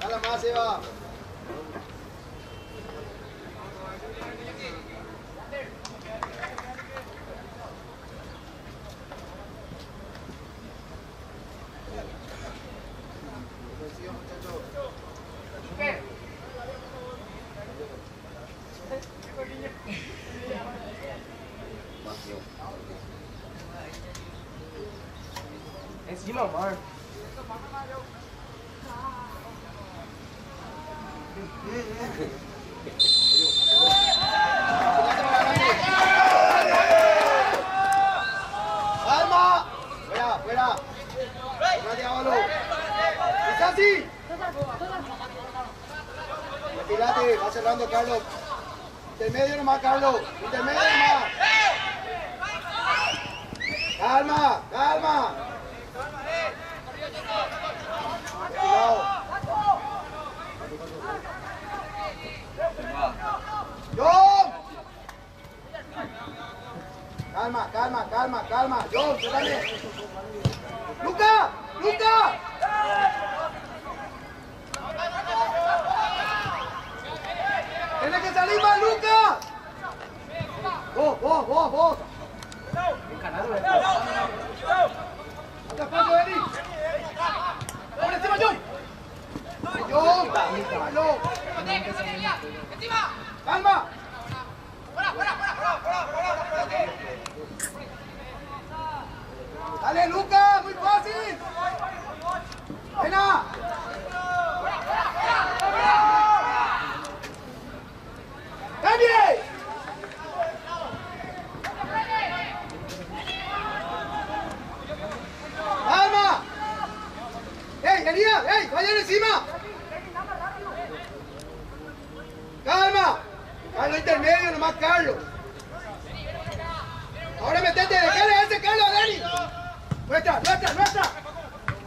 Dale más, Eva. Encima, Omar. ¡Calma! ¡Fuera, fuera! ¡Fuera, Álvaro! ¡Es así! Retírate, va cerrando, Carlos. Intermedio nomás, Carlos. Intermedio nomás. ¡Calma! ¡Calma! Cuidado. ¡John! Calma, calma, calma, calma. John, espérame. ¡Luca! ¡Luca! ¡Tiene que salir más, Luca! ¡Vos! ¡Hasta paso, Eri! ¡Por encima, John! ¡John! ¡Calma! ¡Calma! ¡Dale, Luca! ¡Muy fácil! ¡Buena! ¡Cambie! ¡Calma! ¡Ey, Elías! ¡Ey, vayan encima! ¡Calma! Carlos intermedio, nomás Carlos. Ahora metete, dejale a ese Carlos, Dani. Nuestra.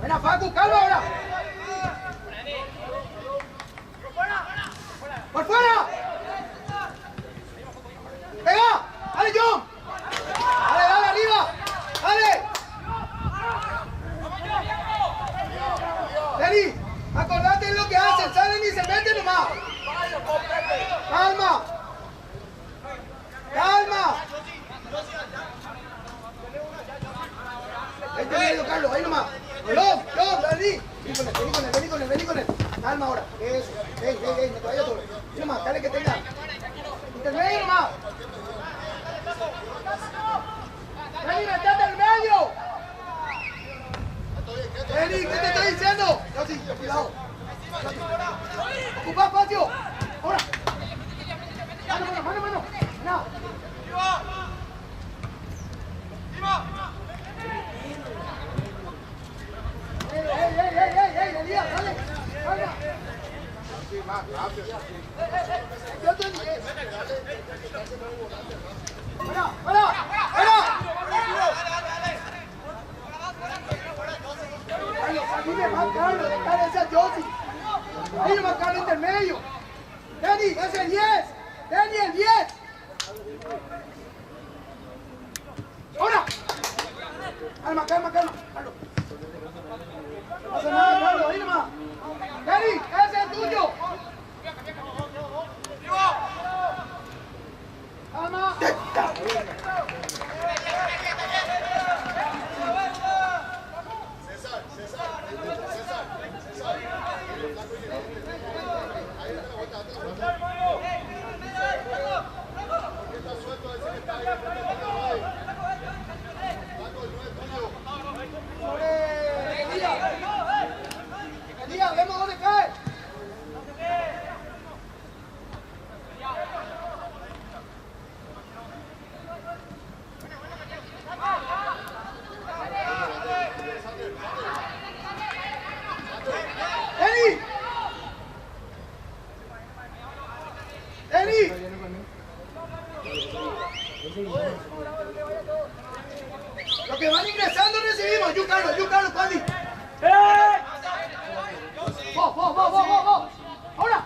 Ven a Facu, Carlos ahora. ¡Por fuera! ¡Pega! ¡Dale, John! ¡Dale, arriba! ¡Dale! Dani, acordate de lo que hacen, salen y se meten nomás. ¡Calma! ¡Calma! Vente medio, Carlos, ahí nomás. ¡Yo, Dani! Vení con él. Calma ahora. Eso. Ey, no te vayas todo. Ahí nomás, dale que tenga. Intermedio nomás. Daniel, 10. Ahora. Calma, calma, calma. Carlos. No pasa nada, Carlos, ahí nomás. Dani, ese es tuyo. Calma. Elías, vemos dónde cae. ¡Eni! ¡Eni! Los que van ingresando recibimos. Yo, Carlos, Pandi. Vos. Ahora.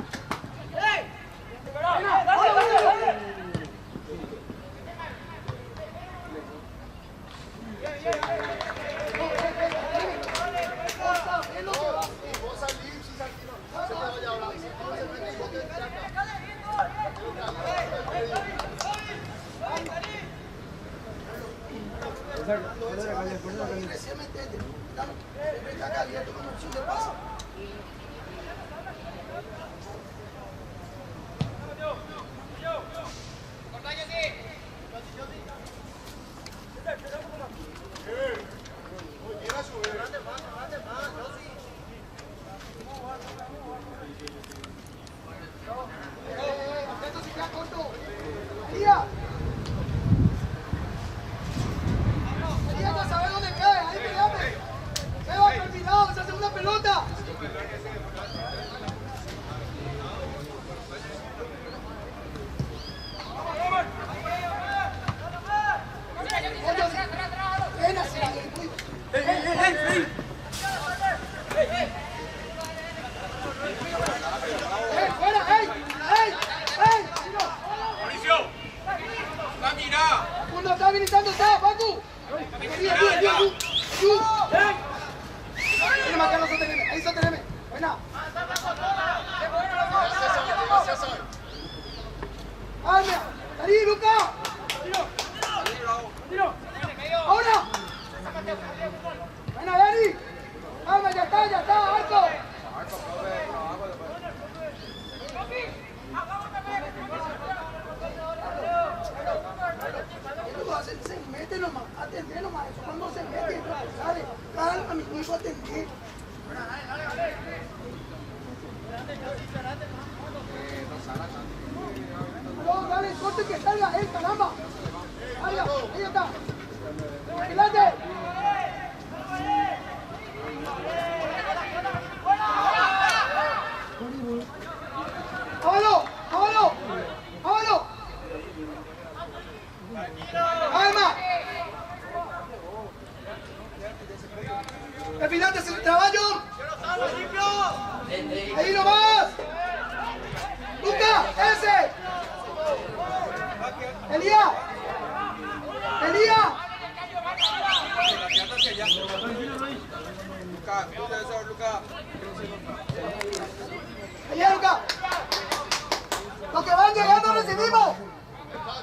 Los que van llegando recibimos.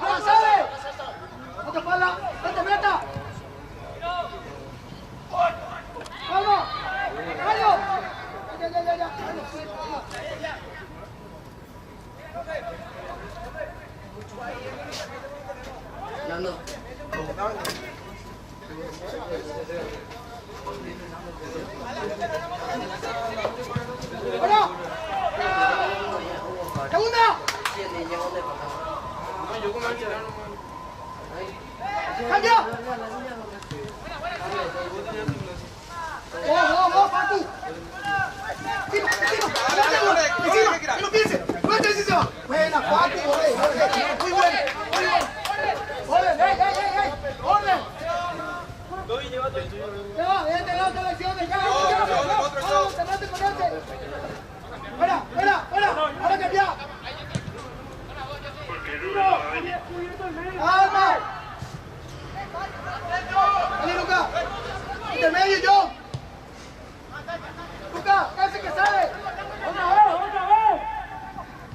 ¡Avanzale! ¡No te espalda! ¡No te meta! ¡Vamos! ¡Vamos! Ya. No. ¡Ahora! ¡Segunda! ¡Cambia! ¡Oh, Paco! ¡Encima! ¡Que lo piense! ¡Muéstrate si se va! ¡Buena, Paco! ¡Muy bueno! ¡Orden! ¡Ey! ¡Orden! ¡Ya! ¡Vete la otra lección! ¡Ya! ¡Vamos! ¡Cerrate con este! ¡Fuera! ¡Ahora cambia! Calma. Dale, Luca. Intermedio, John. Luca, casi que sale. ¡Otra vez!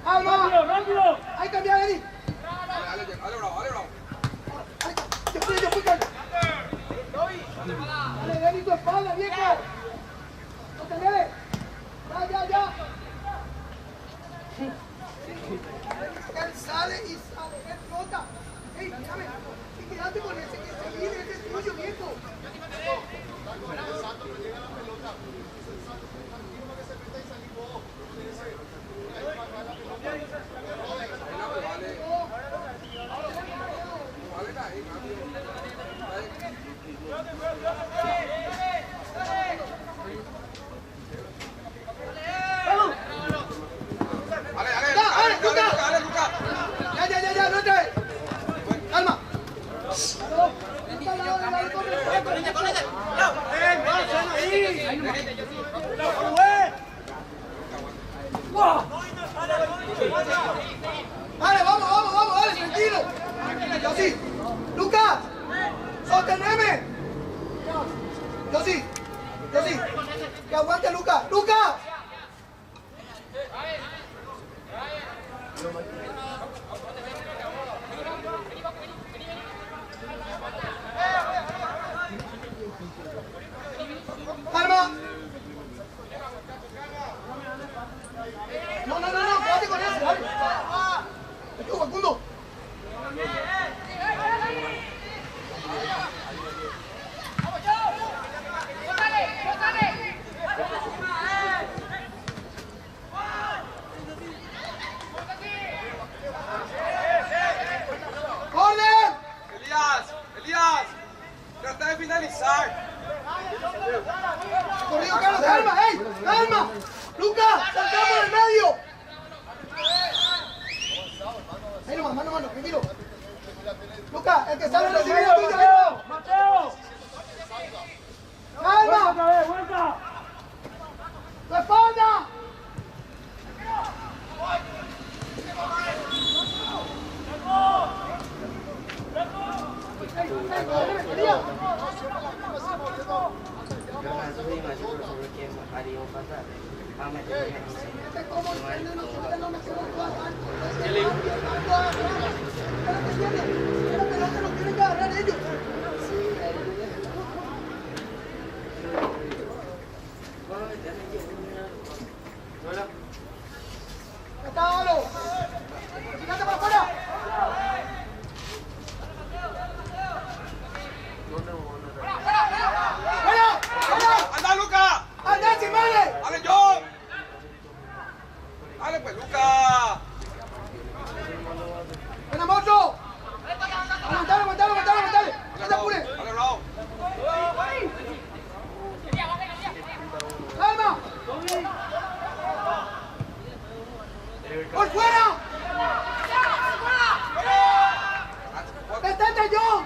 Calma. ¡Rápido! Ahí cambia, Eddie. Dale, bravo. Yo fui, Carlos. Dale, Eddie, tu espalda, viejo. Sostenele. Ya. Él sale y sale, él flota. Ey, déjame. Y quédate con ese que se viene, ese es tuyo, viejo. Dale, Luca. Ya, no te. Calma. Vale, vamos, dale, tranquilo. Yo sí. Lucas, sosteneme. Yo sí. Que aguante, Lucas. ¡Lucas! ¡Calma! No, quédate con ese, dale. Tú, Facundo. ¡Orden! Elías, trata de finalizar. Corrido, Carlos, calma, calma. Lucas, saltamos en el medio. Ahí nomás, mano, tranquilo. Lucas, el que sale recibiendo tuyo. ¡Mateo! ¡Calma! ¡Otra vez, vuelta! ¡Tu espalda! ¡Fíjate para afuera! ¡Anda, Luca! ¡Anda, Chimale! ¡Dale, John! ¡Dale, pues, Luca! ¡Ven, Mocho! ¡Aguantale! ¡No te apures! ¡Dale, bravo! ¡Calma! ¡Por fuera! ¡Detente, John!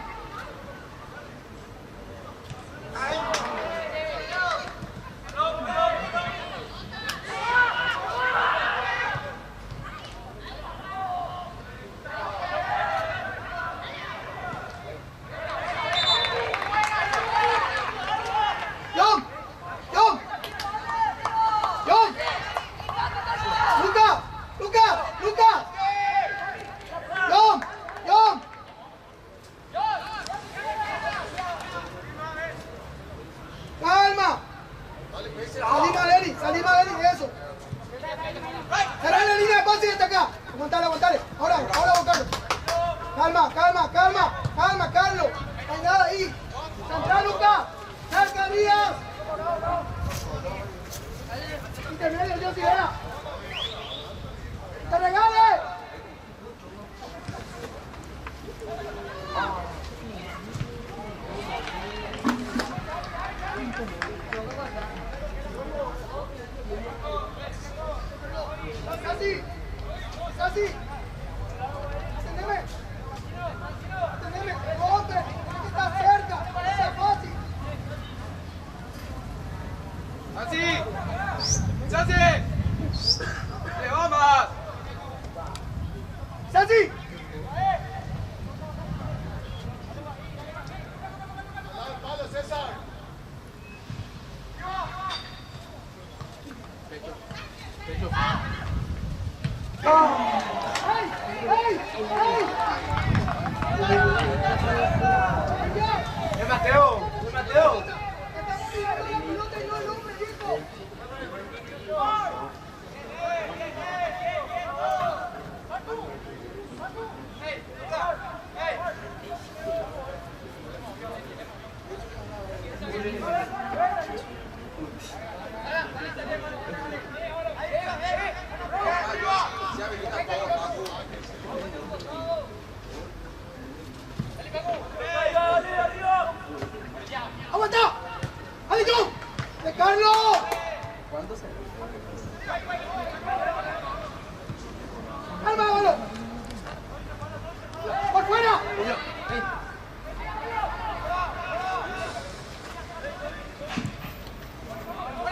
Salima, Eli, eso. Cerrar la línea de pase y hasta acá. Aguantale. Ahora, Carlos. Calma, Carlos. No hay nada ahí. Central, Luca. Cercanías. Intermedio, Dios y vea. ¡Te regale! Casi. Teneme, rebote, que está cerca, sea fácil. ¡Sasi!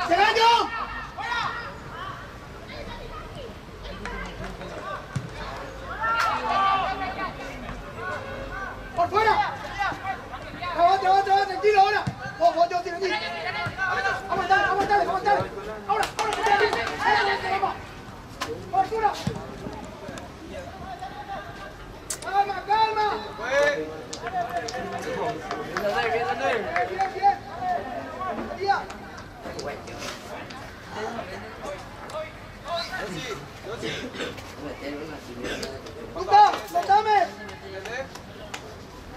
¡Sergio! ¡Por fuera! Aguante, tranquilo ahora. Vos, yo tiro aquí. Aguantale. Ahora, vamos. ¡Por fuera! ¡Calma! Fue. Bien. María. ¡Luca! ¡Soltame! ¿Entendés?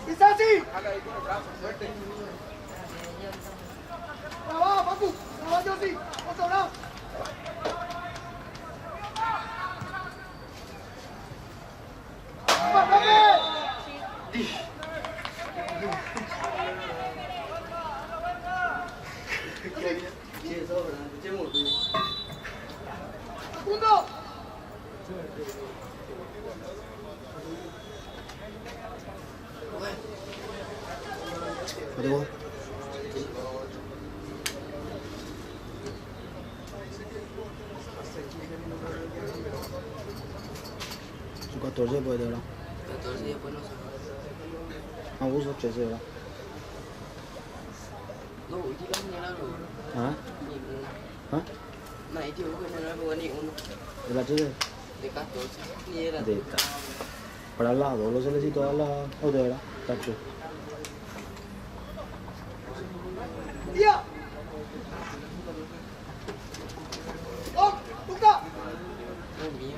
¡Quizás así! Jala ahí con el brazo, fuerte. ¡Trabaja, Pacu! ¡Trabaja, yo sí! ¡Vos sobrado! ¡Segundo! Su 14 puede ¿verdad? 14 y después no sé. Abuso 13 ¿verdad? No, hoy día mañana no. ¿Ah? Ni uno. ¿Ah? Này thì cũng không có ni uno. ¿De la 13? De 14. Ni era. De esta. Para al lado, lo solicito a la otra ¿verdad? Tacho. ¡Tía! ¡Oh! ¡Luca! No, mío.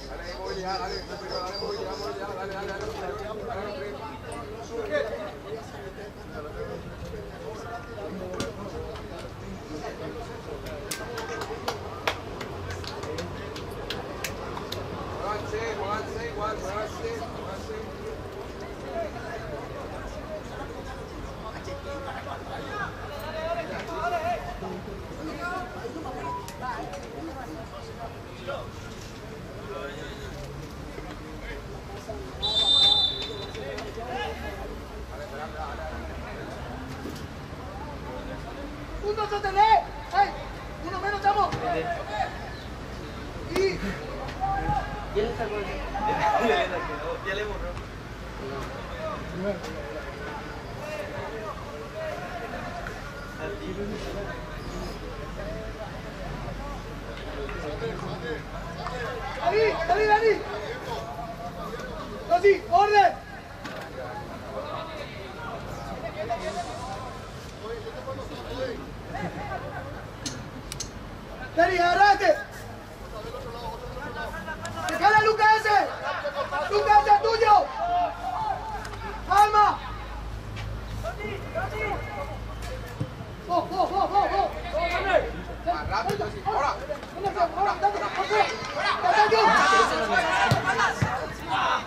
Dale movilidad, dale movilidad, dale. Muévanse igual. ¡Uno sostener! ¡Ey! ¡Uno menos, chamo! Y... ¿Quién le sacó eso? Ya le borró. Dani. Así, orden. Dani, agarrate. ¡Dejala, Luca ese! ¡Luca ese es tuyo! ¡Calma! ¡Vos! Más rápido, sí. Ahora.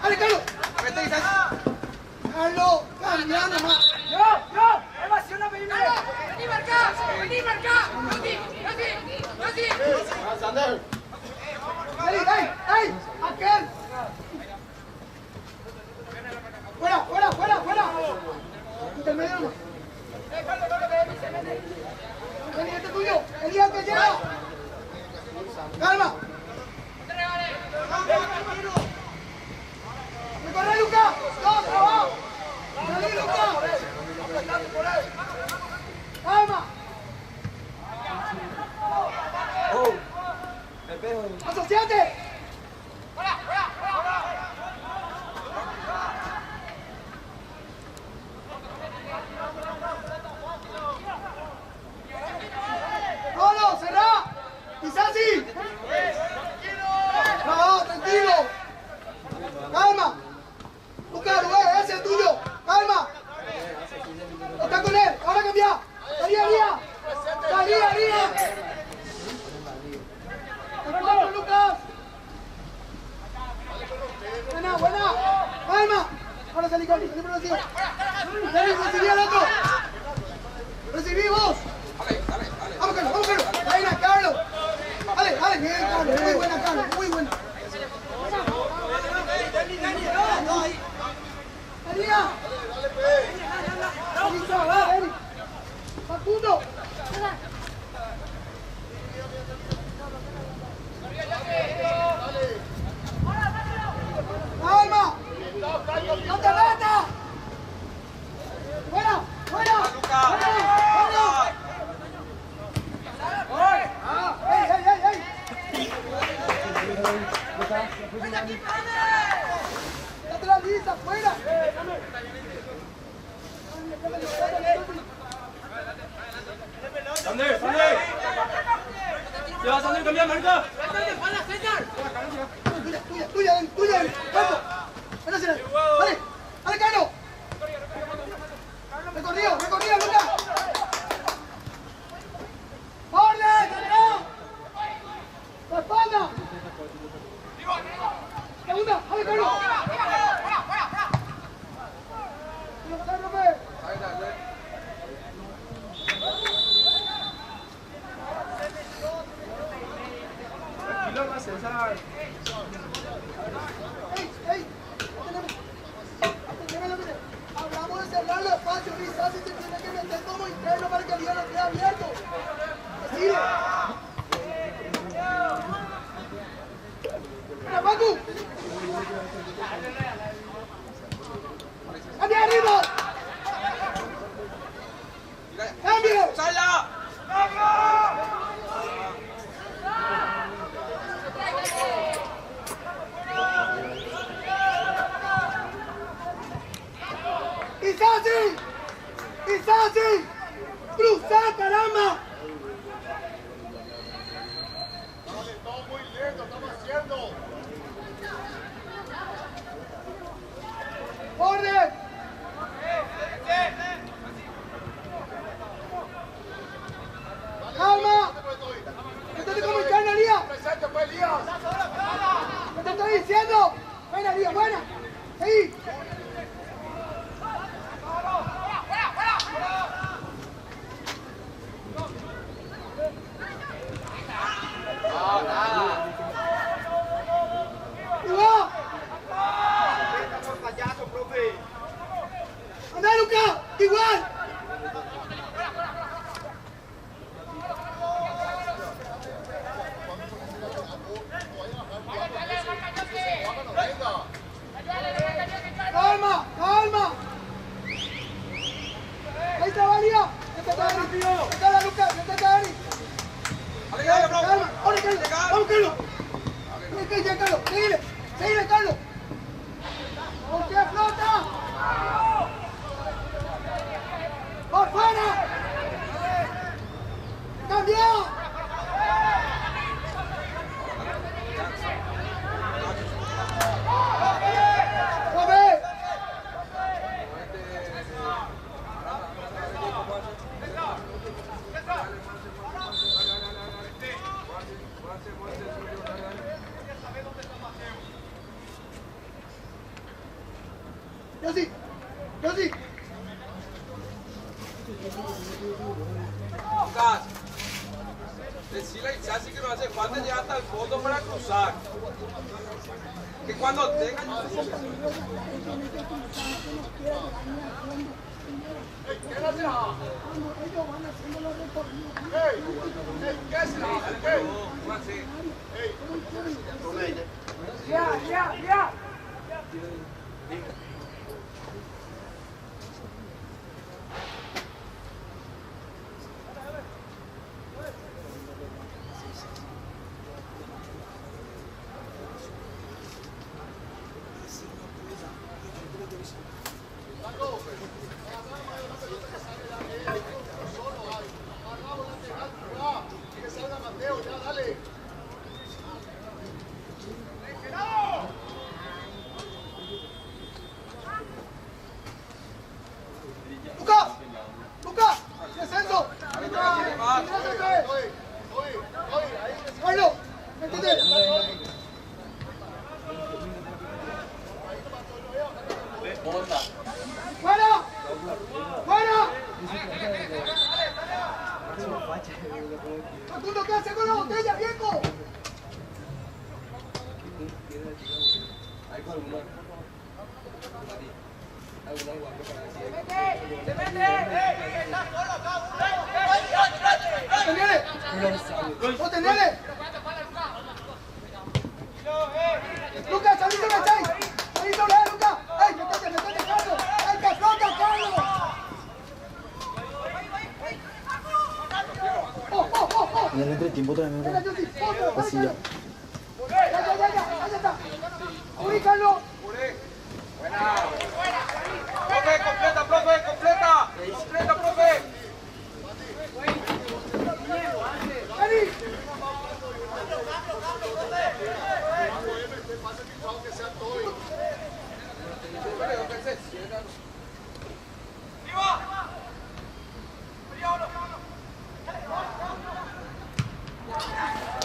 ¡Dale, Carlos! Vete, Isaac. ¡Carlos! ¡Cambiando más! ¡Yo! ¡Evasión a venir! ¡Vení, marca! ¡Ey! ¡Aquel! ¡Fuera! Intermedio nomás. Vení, este es tuyo. Elías, que llega. Calma. ¡Me corre, Luca! ¡No, trabajo! ¡Salí, Luca! ¡Calma! Oh, el pejo. ¡Asociate! siempre recibo. Dale, recibí al otro. Recibí vos. Vamos, Carlos, vamos, Carlos. Buena, Carlos. Dale, dale, bien, Carlos. Muy buena, Carlos, muy buena. María. Dale, Facundo. ¡Calma! ¡No te metas! ¡Fuera! ¡Fuera! ¡Fuera! ¡Ey, ey, ey, ey! ¡Date la lista! ¡Fuera! Sander, Sander. Se va Sander, cambia, marca. Tuya, Dani. ¡Campo! ¡Dale, dale, Carlos! ¡Recorrido, Lucas! ¡Orden! ¡La espalda! ¡Segunda! ¡Dale, Carlos! ¡Ey! Hablamos de cerrar los espacios, quizás si se tiene que meter como interno para que el día no quede abierto. ¡Sigue! ¡Mira, Pacu! ¡Cambia arriba! ¡Cambio! ¡Sala! ¡Isasi! ¡Cruzá, caramba! Dale, todo muy lento, estamos haciendo. ¡Orden! ¡Calma! ¡Métete como interna, Elías! Presente, pues, Elías. ¿Qué te estoy diciendo? ¡Buena, Elías, buena! ¡Seguí! ¡Anda, Luca! ¡Igual! ¡Calma! ¡Calma! ¡Ahí está, Valia! ¡Vete, Dani! ¡Vete, Luca! ¡Vete, Dani! ¡Calma! ¡Ahora, Carlos! ¡Vamos, Carlos! ¡Seguile, Carlos! ¡Seguile! ¡Seguile, Carlos! ¡Con qué flota! ¡Por fuera! ¡Cambió! ¡Suave! Yo sí. Lucas, decirle a Isasi que no hace falta llegar hasta el fondo para cruzar. Que cuando tenga... Ya. ¡Luca! ¡Descenso! ¡Carlos! ¡Métete! ¡Sostenele! ¡Lucas, salí sobre el chai! ¡Salí sobre él, Lucas! ¡Ay, metete, Carlos! ¡Ay, que flota, Carlos! En el entretiempo también me así ya. Ya está. ¡Uy, Carlos! Buena. Profe, completa, profe, completa. Completa, profe. ¡Vení!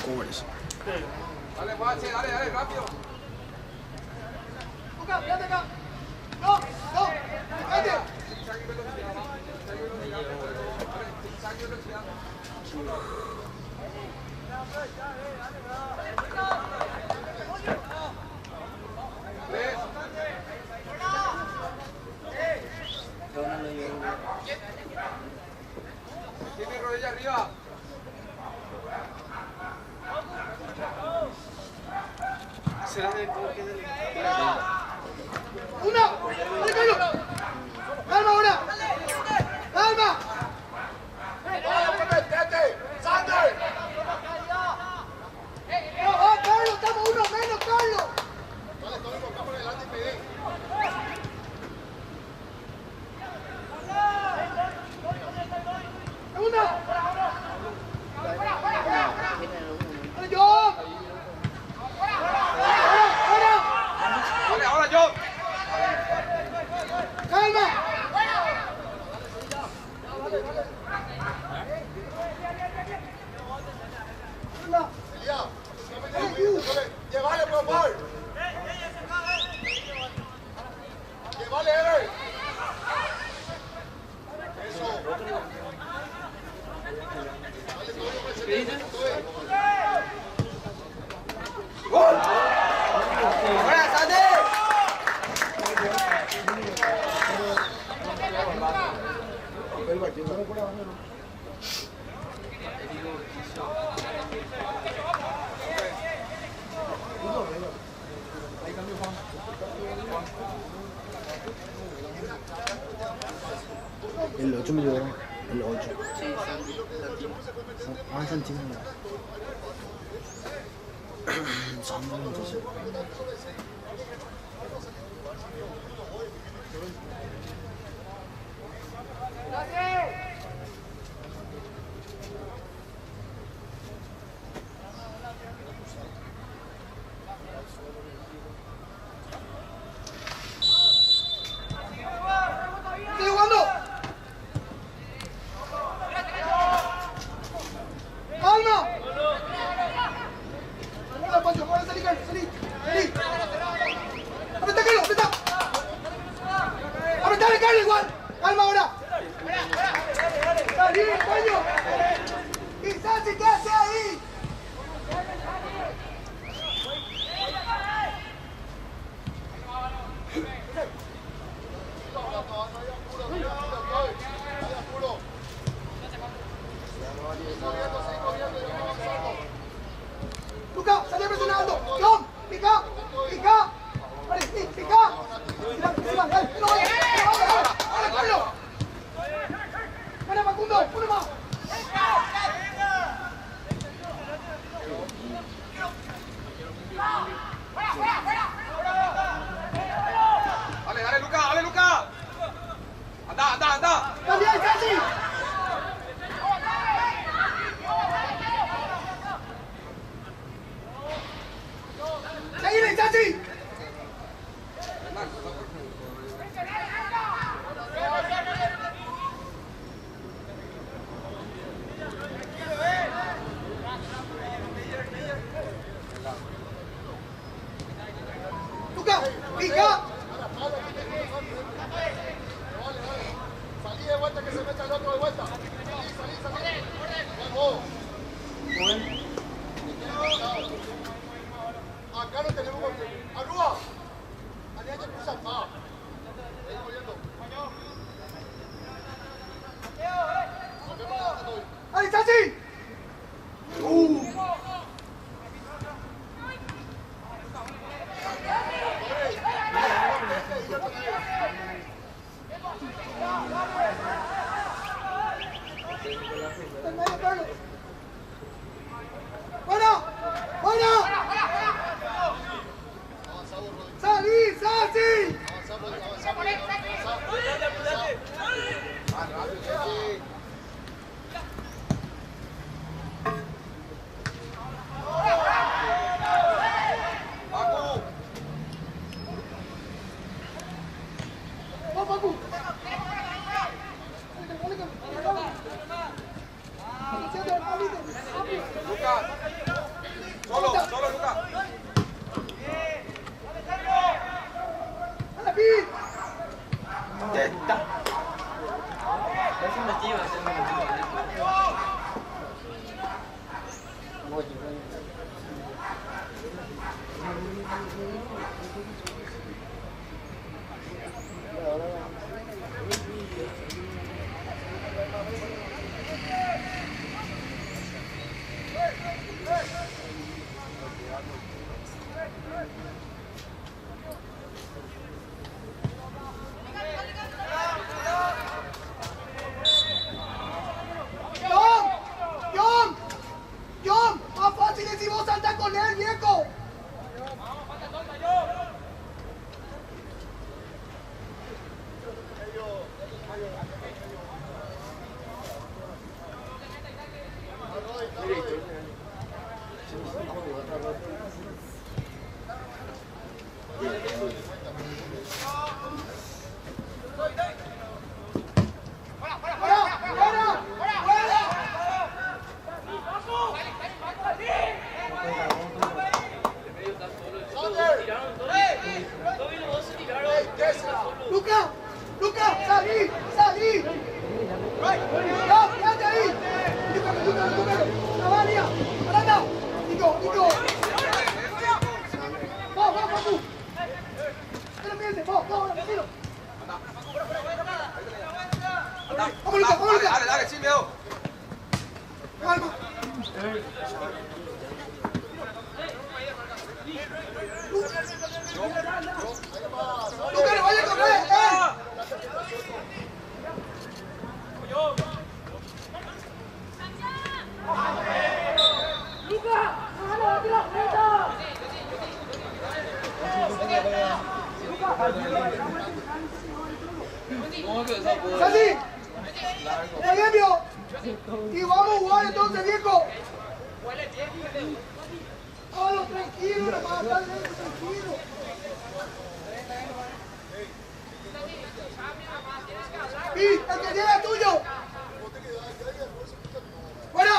Cobres. Dale, Guache, dale, rápido. Lucas, fíjate acá. ¡No! ¡Fíjate! Tiene rodilla arriba. ¡Una! ¡Dale, Carlos! ¡Calma ahora! ¡Calma! ¡Sander! ¡Oh, Carlos! ¡Estamos uno menos, Carlos! Dale, todo el campo adelante y pedí. ¡Segunda! ¡Dale, John! Dale, ahora yo. ¡Calma! Elia, llévale, por favor. Llévale, Ever. Eso. Dale, todo el presente. ¡Buena, Sande! El 8 me llevaron. El 8. Sí, Santino. Ah, Santino. Sandro, entonces. ¡Sigue jugando! ¡Calma! ¡Hola, Pancho! ¡Hola, salí, Carlos! ¡Salí! ¡Apretá, Carlos! ¡Apretá! ¡Apretá, Carlos, igual! ¡Calma ahora! ¡Salí, Paño! ¡Quizás si te hace ahí! ¡Lucas! ¡Salí presionando! ¡John! ¡Pica! ¡Vale, sí! ¡Pica! ¡Encima! ¡Dale! ¡No vaya! ¡Ahora, Carlos! ¡Gana, Facundo! ¡Uno más! Dale, Luca. Anda. ¡Cambia el Chachi! ¡Seguile, Chachi! ¡Luca! ¡Pica! Salí de vuelta que se meta el otro de vuelta. Salí. Vamos. Acá no tenemos golpe. ¡Arrúa! Allá hay que cruzar más. Seguimos yendo. Sachi! ¡Bueno! ¡Bueno! ¡Salí, Sachi! ¡Vamos, Pacu! Lucas. Solo, Lucas. ¡A la pin! ¡John! ¡Más fácil es si vos saltás con él, viejo! ¡Luca! ¡Salí! ¡No! ¡Quédate ahí! ¡Luca! ¡Navalia! ¡Aranda! ¡Nico! ¡Vamos, Papu! ¡No lo pienses! ¡Vamos, tranquilo! ¡Vamos, Luca! Dale, Chimeo. ¡Calma! ¡Luca, no vaya a correr! ¡Sachi! ¡Cambio! ¡Y vamos a jugar entonces, viejo! ¡Hágalo tranquilo, nomás! ¡Dale, tranquilo! ¡Y el que llega es tuyo! ¡Fuera!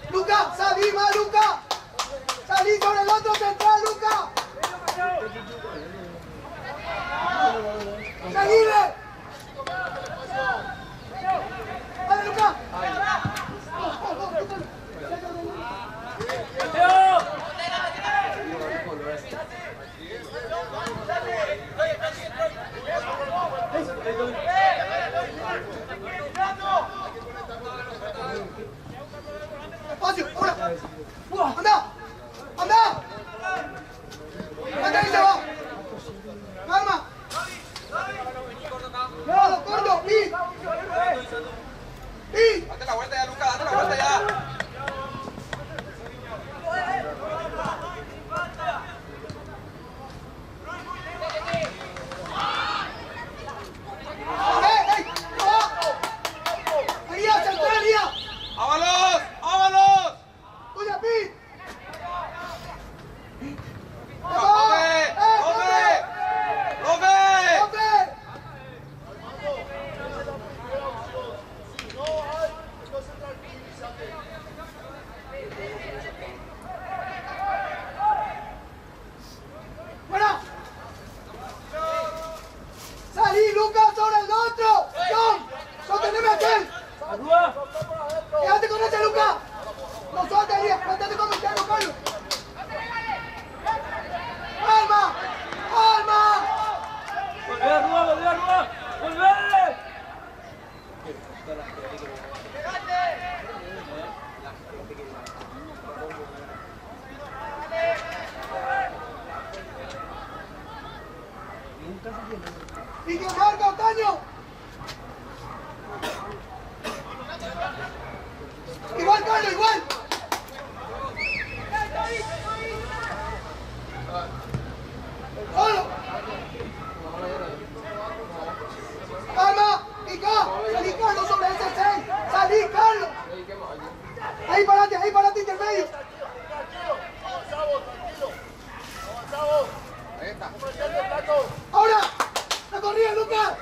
¡Luca! ¡Salí más, Luca! ¡Salí sobre el otro central, Luca! ¡Seguile! ¡Dale, Luca! ¡Espacio! ¡Ahora! ¡Anda! ¡Anda! ¡Anda ahí se va! ¡Calma! ¡No, corto! ¡Pi! ¡Pi! Date la vuelta ya, Lucas, date la vuelta ya. ¡Ey! ¡No! ¡Ahí a centralía! ¡Vámonos! ¡Vámonos! ¡Tuya, Pi! ¡Profe! ¡Profe! ¡Profe! ¡Profe! ¡Fuera! ¡Salí, Lucas, sobre el otro! ¡John! ¡Sosteneme aquel! ¡Quédate con ese, Lucas! ¡No sueltes, Elías! ¡Plantate con mi Carlos! ¡Calma! ¡Calma! ¡Volvé, Rúa! ¡Volvé! ¡Y que marca, Otaño! ¡Igual, Carlos, igual! ¡Solo! ¡Calma! ¡Pica! ¡Salí, Carlos, sobre ese 6! ¡Salí, Carlos! Ahí para adelante, intermedio. Avanzamos, tranquilo. Avanzamos. Ahí está. ¡Ahora! ¡La corrida, Lucas!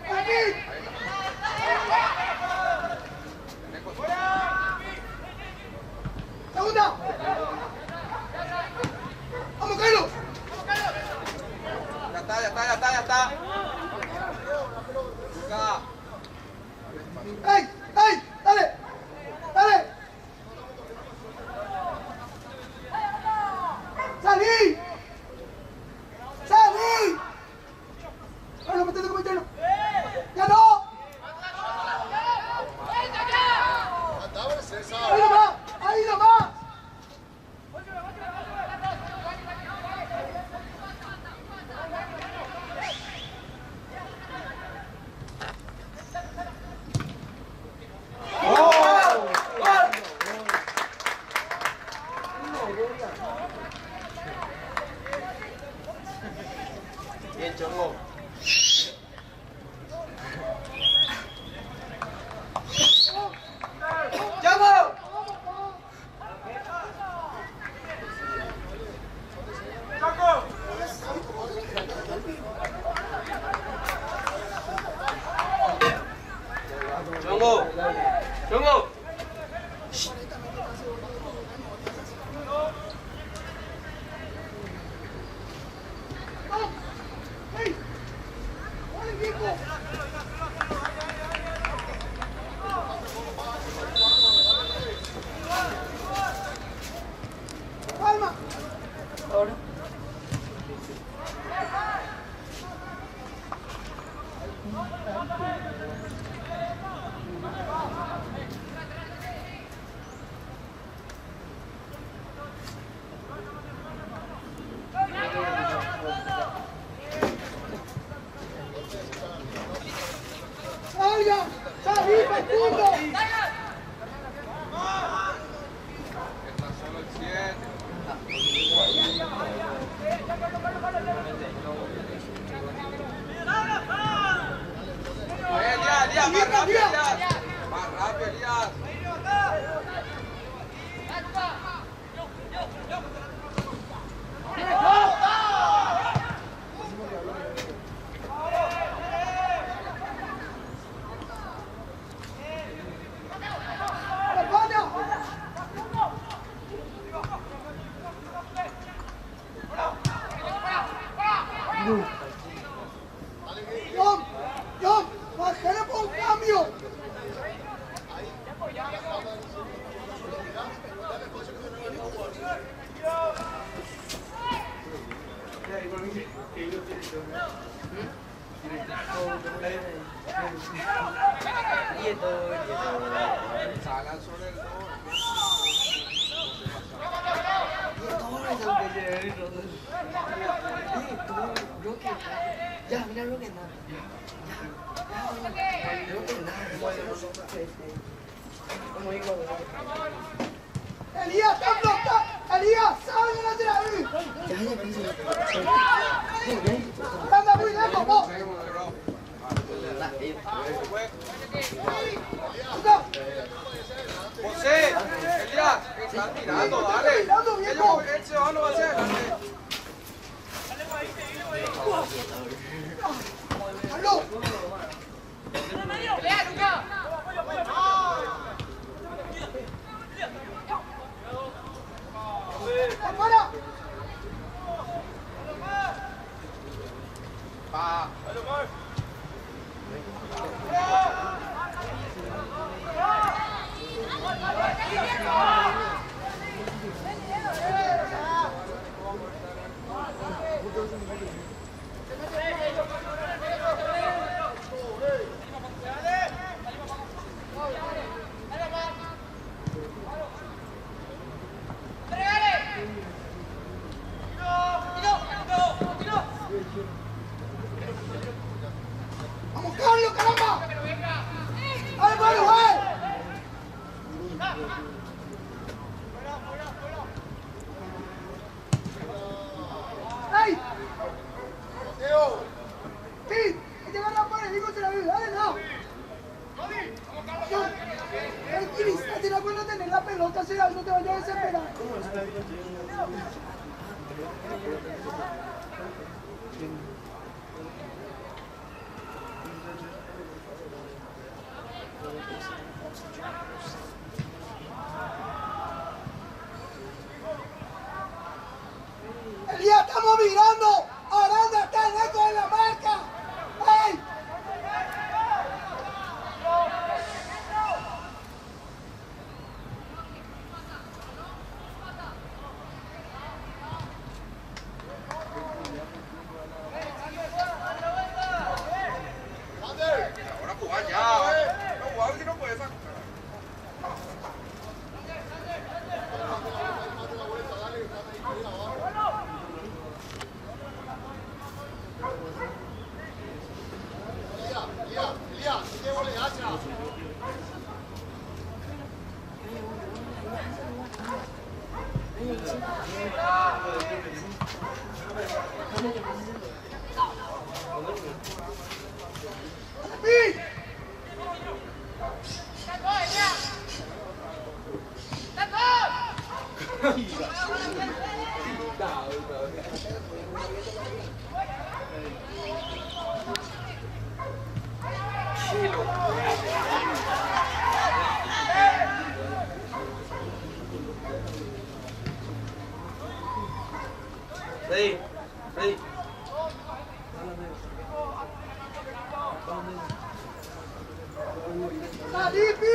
¡Aquí! ¡Segunda! ¡Vamos, Carlos! Ya está. Lucas. ¡Ey! ¡Ey! ¡Dale! ¡Dale! ¡Salí! ¡Salí! ¡Carlos, metete como interno! ¡Ya no! Andaba César. ¡Ahí nomás! ¡Ahí nomás! Bien, Chongo. ¡Llamo! Chongo. ¡Ey! ¡Vale, viejo! ¡Calma! ¡Salga! ¡Salí, Facundo! Está solo el 7. Elías, más rápido, Elías. Más rápido, Elías. ¡Espalda! ¡John! ¡Bájale por un cambio! Salgan sobre el 2. Ya, mira lo que nada. ¡Elías, está flota! ¡Elías, sal de lateral! ¡Anda muy lejos, vos! Seguimos de nuevo. ¡Anda! José, Elías, está tirando, dale. tirando, viejo. Él se va, lo va a hacer. ¡Carlos! ¡Para! Va. Elías, estamos mirando. Aranda está en eco de la marca. ¡Ey! Ahora jugar ya. No jugaba que no puede sacar. Elías, ¿qué vole hacha? ¡Pi! Ready. Ready. ¡Salí, Pi!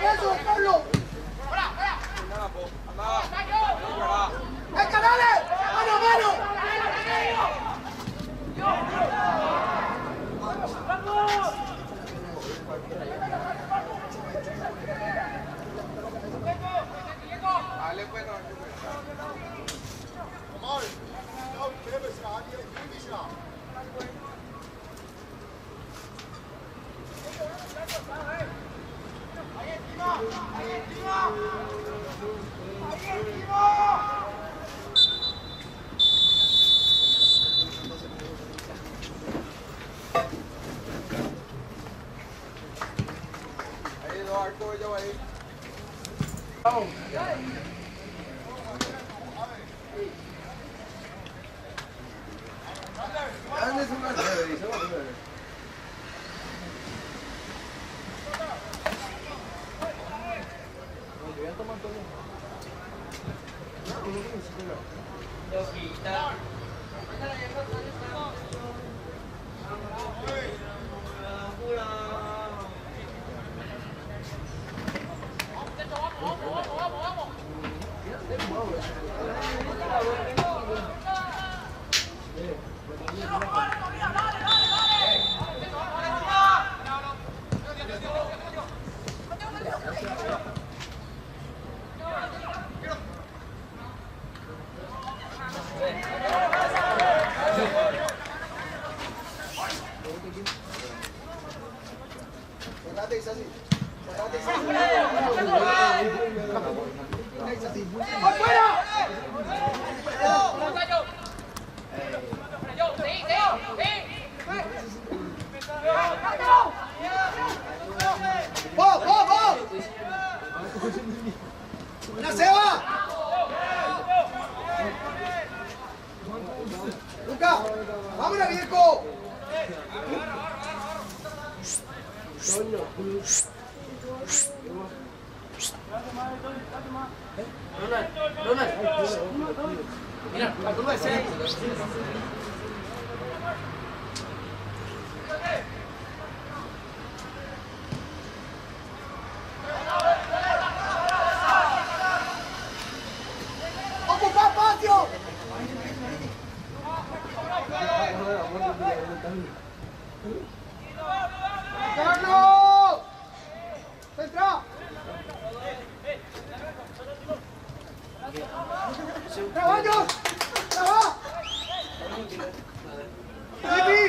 Eso, Carlos. Andá, po. Andá. ¡Venga, dale! ¡Mano, mano! Dale, pues, no. Normal. Ja, Krebs, ja, die Krebs, ja. Ahí, Eduardo, yo ahí. ¡Una ceba! ¡Luca! ¡Vámonos, viejo! Mira, la curva es 6. ¡Ocupa patio! ¡Carlos! ¡Centra! ¡Caballos! ¡Traba! ¡Ripi!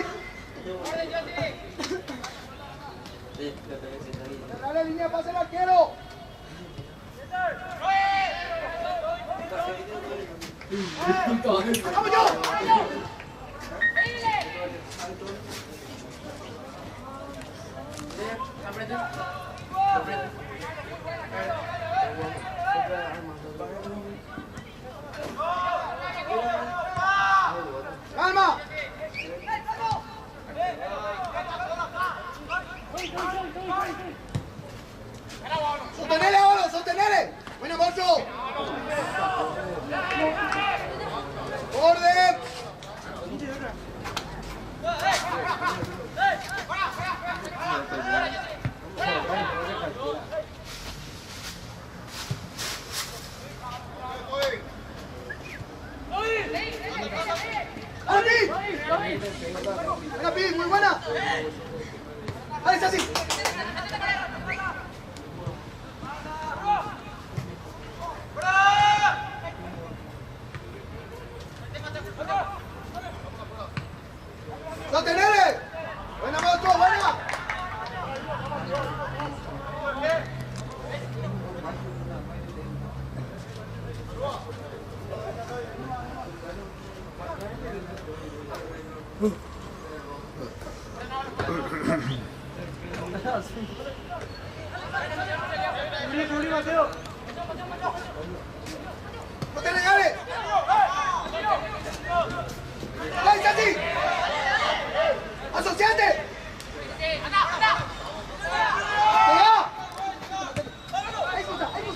¡Cerrar la línea, pase el arquero! ¡Vamos yo! ¡Calma! ¡Sostenele ahora! ¡Sostenele! ¡Buena, Marcho! ¡Orden! ¡Buena, Pi! ¡Muy buena! ¡Dale, Sassi! ¡Sostenele! ¡Buena, Marco! ¡Buena! ¡No te regales! ¡Dale, Sassi! ¡Asociate! ¡Pega! ¡Ahí está! ¡Ahí está!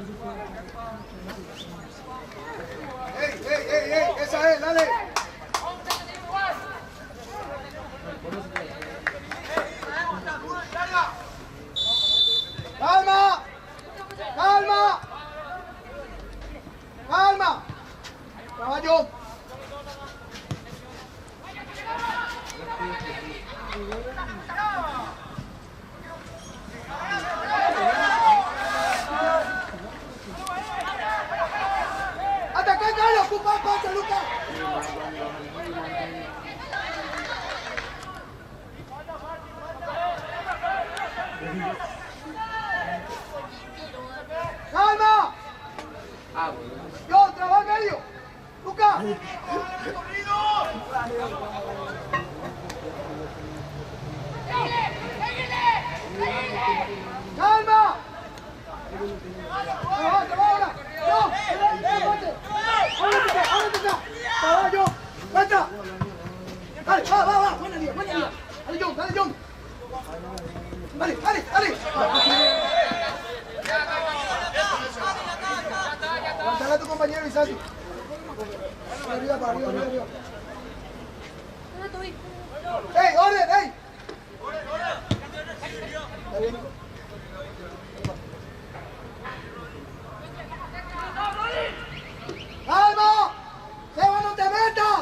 ¡Ey! ¡Esa es! ¡Dale! ¡Calma! ¡Calma! ¡Calma! ¡Caballo! ¡Ataca, Carlos! ¡Ocupa, pasa, Lucas! ¡Calma! ¡Yo, trabaja medio! ¡Lucas! ¡Calma! ¡Trabaja ahora! ¡No! ¡Ábrete! ¡Caballo! ¡Venta! ¡Dale, va! ¡Buena día! ¡Dale, John! ¡Dale! Aguantala a tu compañero, Isasi. Arriba. ¡Ey, orden! ¡Ey! Está bien. ¡Calma! ¡Seba, no te metas!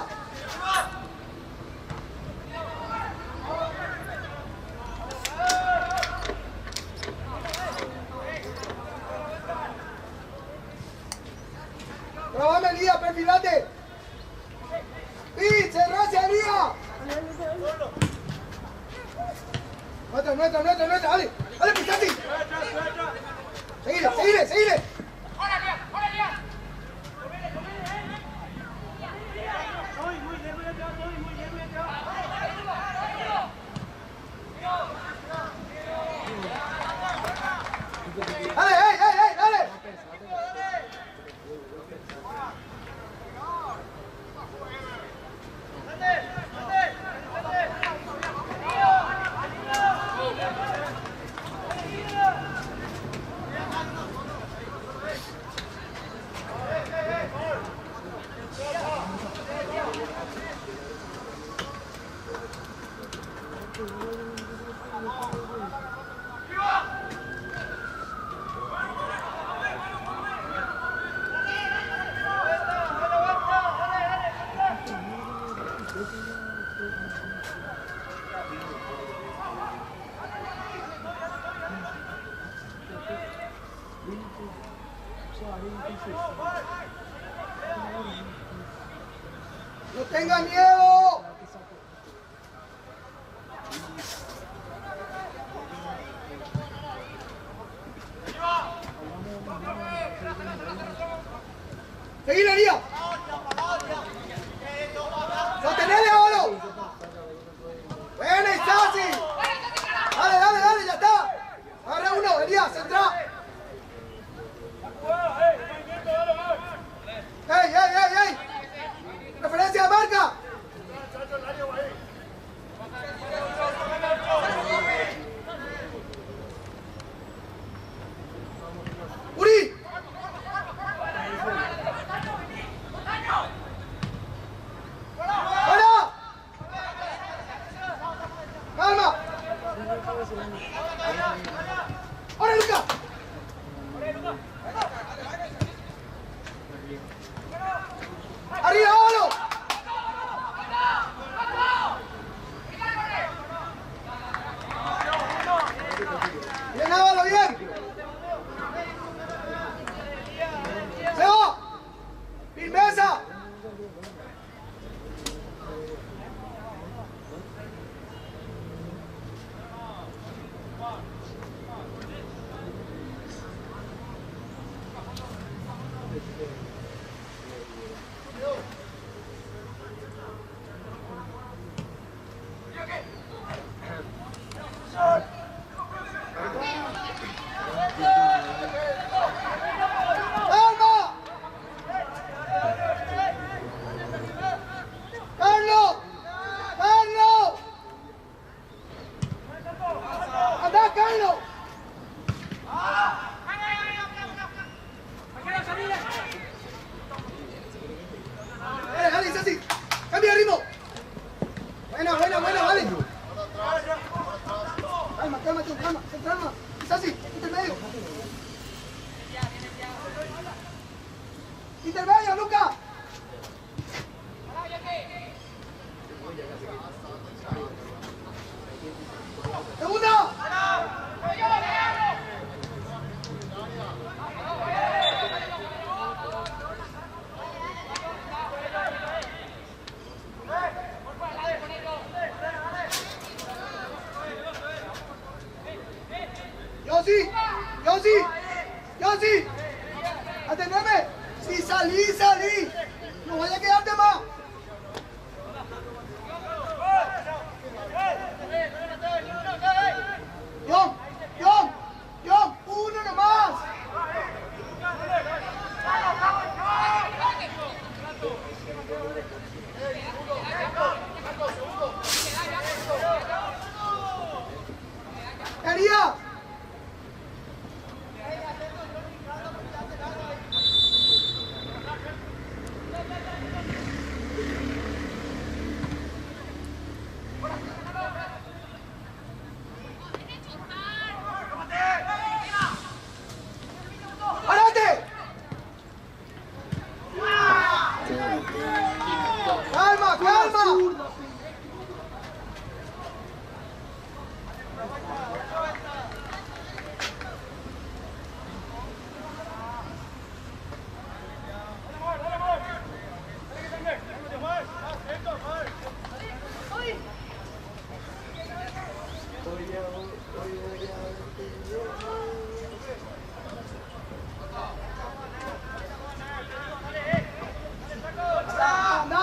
¡Trabame, Elías! ¡Perfilate! ¡Sí! ¡Cerrase, Elías! ¡Nuestra! ¡Dale! ¡Pisati! ¡Seguile! ¡Dale! ¡No tengas miedo! ¡Seguile, Elías! ¡Sostenele, Oro! ¡Buena, Isasi! ¡Dale, ya está! ¡Agarra uno, Elías, centra! ¡Ey! ¡Referencia de marca! ¡Uri! Yo sí. Atendeme. Si salí, salí. No vaya a quedarte más. John, uno nomás. Quería. ¡Párate! ¡Calma, calma!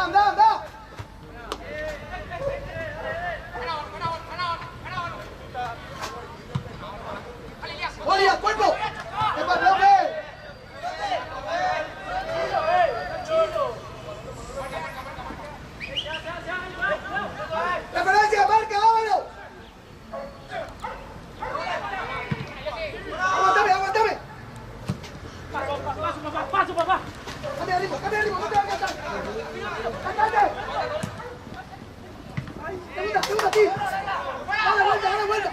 ¡Anda! ¡Oye, cuerpo! ¡Qué padre! ¡Referencia, marca, vámonos! ¡Aguántame! Paso, papá. ¡Cambia de ritmo! ¡Cállate! ¡Segunda, aquí! ¡Dale vuelta!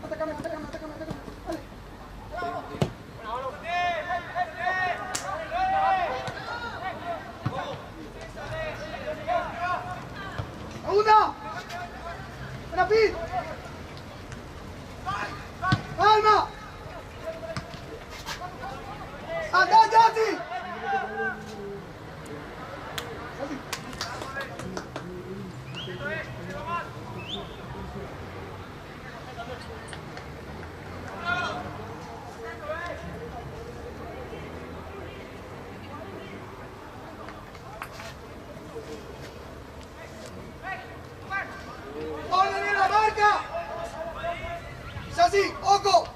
Atácame. Dale. ¡Segunda! ¡Rapid! ¡Calma! ¡Anda, Yati! ¡Orden en la marca! ¡Es así! ¡Ojo!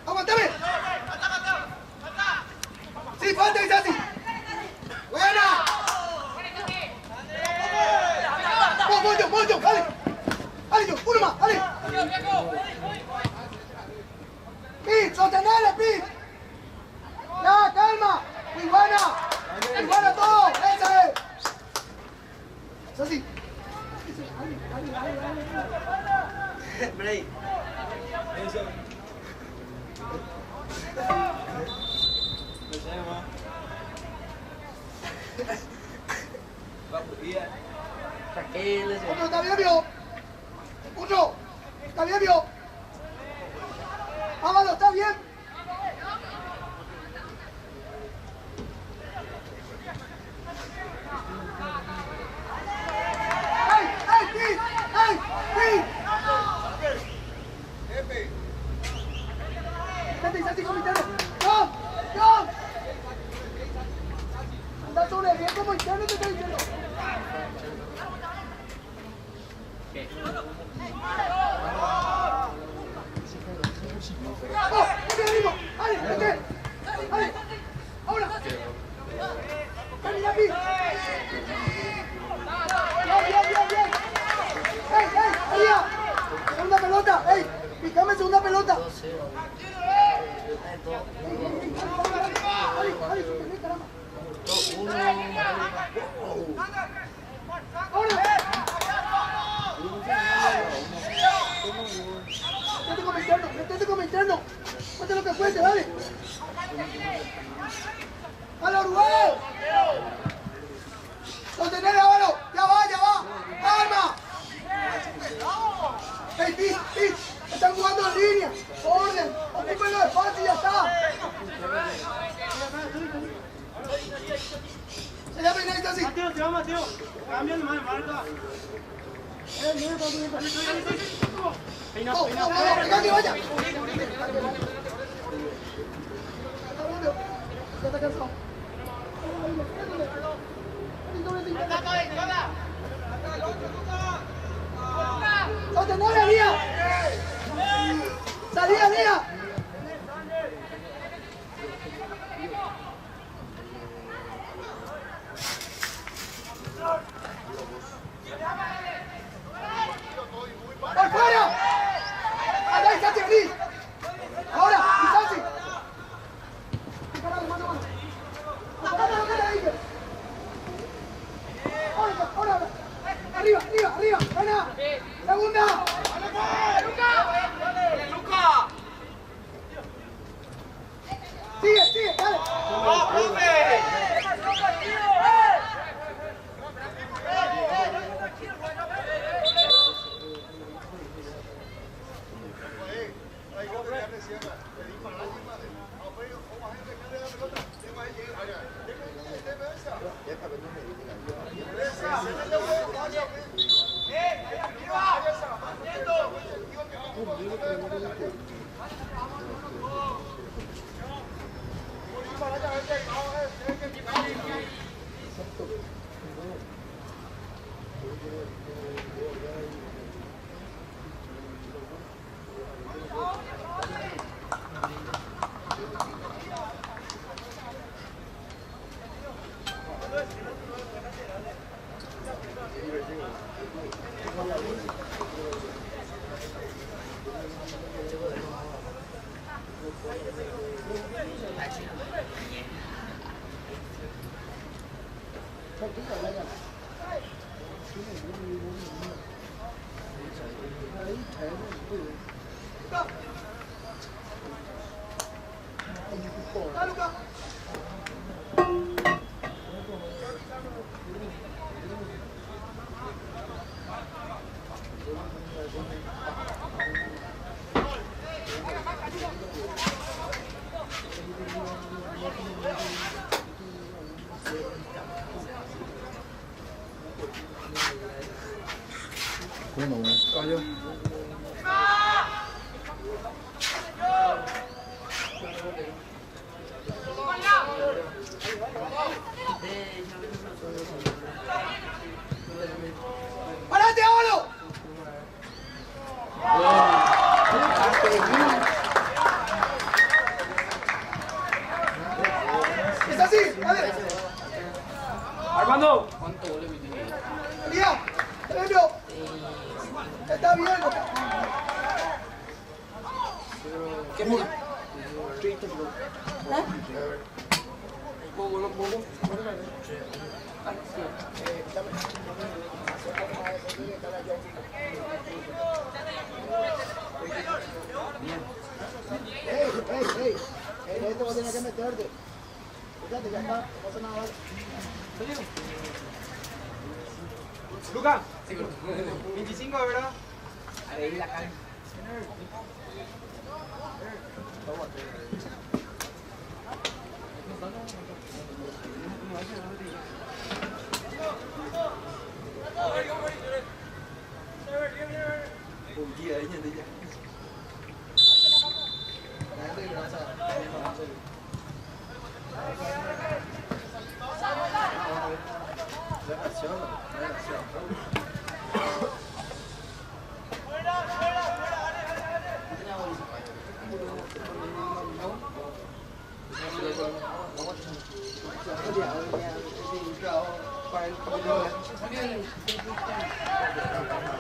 ¡Aguántame! ¡Sí, falta, es así! ¡Buena! ¡Moncho! ¡Dale! ¡Dale, uno más! ¡Dale! ¡Pit! ¡Sostenele, Pit! ¡Ya, calma! ¡Muy buena todo! ¡Esa es! ¡Es así! Break. Eso. No sé más. Tranquilo. ¡Uno, está bien, vio! ¡Uno! ¡Está bien, vio! ¡Hágalo, está bien! ¡Ey! ¡Vete, como interno! ¡John! ¡Anda sobre bien como interno, te estoy diciendo! ¡Oh! ¡Vete de ritmo! ¡Ale! ¡Vete! ¡Ale! ¡Ahora! ¡Camina, Pi! ¡Bien! ¡Ey! ¡María! ¡Segunda pelota! ¡Ey! ¡Pícame segunda pelota! ¡Ahora! ¡Métete como interno! ¡Cuente lo que cuente, dale! ¡A la Uruguay! ¡Sostener, Álvaro! ¡Ya va! ¡Calma! ¡Ey, Pit! ¡Están jugando en línea! ¡Orden! ¡Ocúpenlo de espacio y ya está! Se llama Inés así. Mateo, te va, Mateo. Venga, que vaya. Ya está cansado. ¡Salta, Lía! ¡Salía, Lía! ¡Por fuera! ¡Allá está Chiflis! ¡Ahora! ¡Isasi! ¡Mano, mano! ¡Ahora! ¡Arriba! ¡Gana! ¡Segunda! ¡Luca! ¡Sigue! ¡Dale! ¡No, profe! ¡Parate, Olo! ¡Es así! ¡Dale! Armando. ¡Lía! ¡Premio! ¡Está bien! ¿Qué mira? ¡Ey! Esto va a tener que meterte. Fíjate, ya está, no pasa nada. Luca. 25, ¿verdad? Ahí la calle.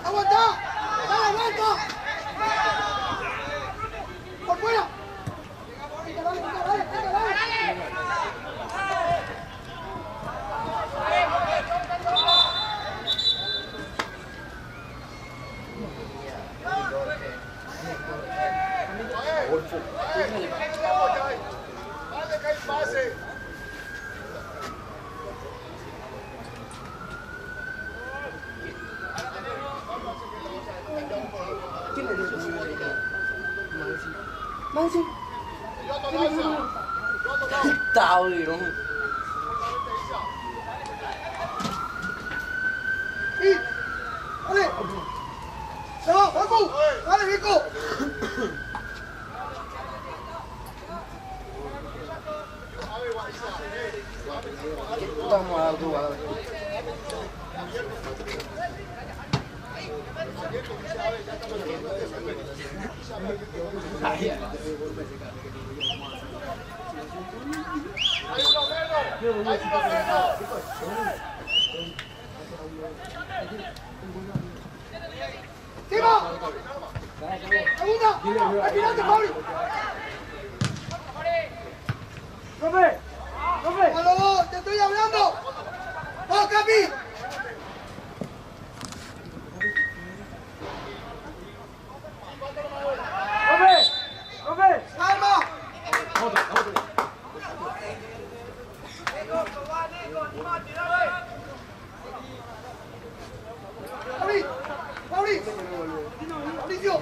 ¡Aguanta! ¡Dale, vuelta! ¡Por fuera! ¡Dale! Vale, que hay pase. Tao gì đúng không? Facu. Dale, Vico. Vamos a dar jugada. ¡Timo! ¡Segunda! ¡Al final de Fabri! ¡A los dos! ¡Te estoy hablando! ¡Vamos, Capi! ¡Calma! Mauricio,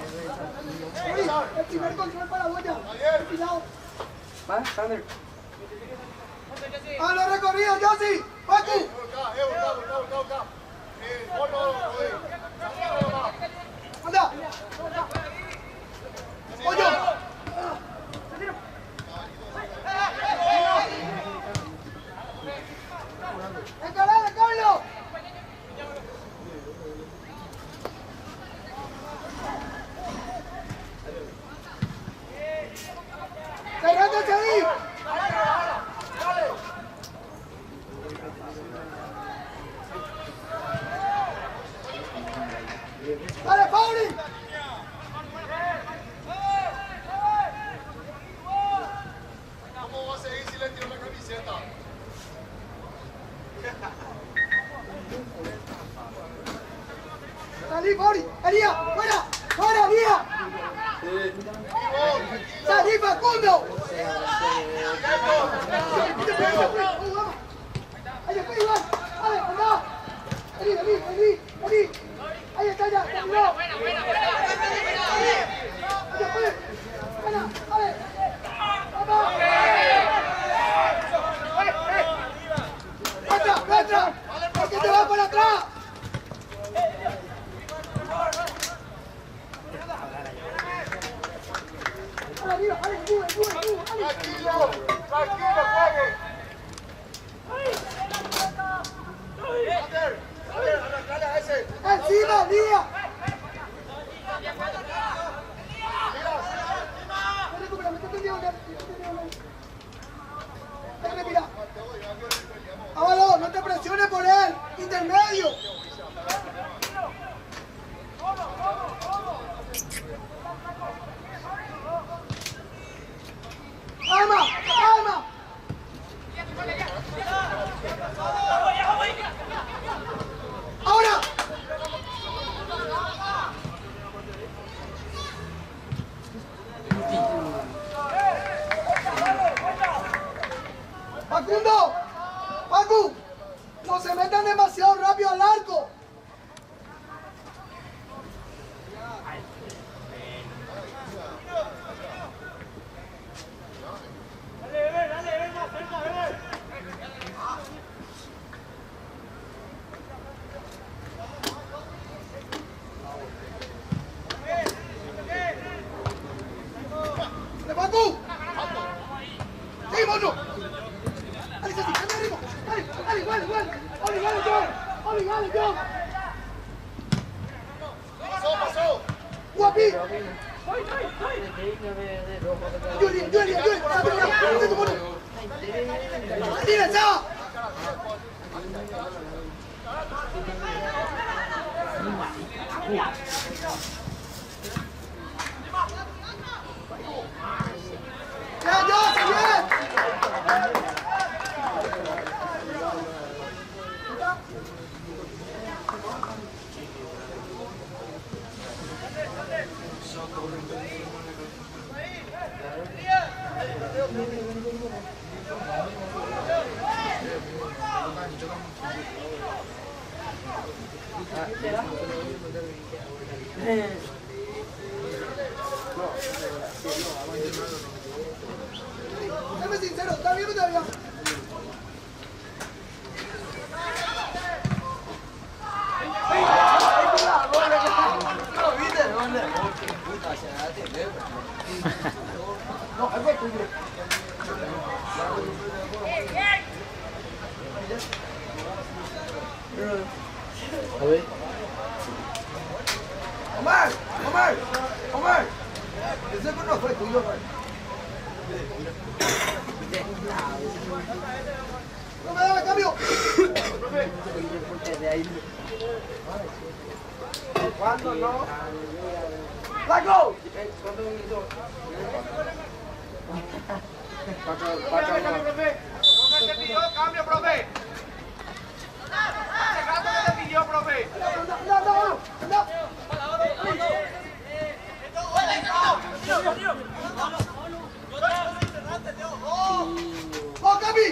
el primer control para Boya. Cuidado. Va, Sander. A los recorridos, Yossi. Facu. Anda. Pollo. ¡Encarale, Carlos! ¡Cerrándose ahí! ¡Dale, Pauli! ¿Cómo va a seguir si le tiro la camiseta? ¡Salí, Pauli! ¡Elías! ¡Fuera! ¡Fuera, Elías! ¡Salí, Facundo! ¡Ahí está, Iván! ¡Dale, anda! ¡Vení! ¡Ahí está ya! ¡Terminó! ¡Gana! ¡Dale! ¡Vamos! ¡Entra! ¿Por qué te vas para atrás? ¡Arriba! ¡Ale, Tranquilo, juegue. Arrancale a ese. ¡Encima, Lía! Mira. Ávalo, no te presiones por él. Intermedio. ¡Calma! ¡Ahora! ¡Facundo! ¡Facu! ¡No se metan demasiado rápido al arco! ¡De Facu! ¡Sí, mono! ¡Dale, Ceci! ¡Dale, arriba! ¡Dale, igual! ¡John! Pasó. ¡Guapi! ¡Yuli! ¡Date tu mono! ¡Tira, chava! ¡Bien, José, bien! Séme sincero, ¿está bien o todavía? ¿Lo viste? No, algo tuyo. A ver. Omar, Omar, Omar. Ese no fue tuyo. No me dame cambio. ¿Cuándo no? ¡Lago! ¿Cuántos minutos? Cambio, profe. ¿Cómo te pidió cambio, profe? ¿Hace rato que te pidió, profe? ¡Oh, Gaby!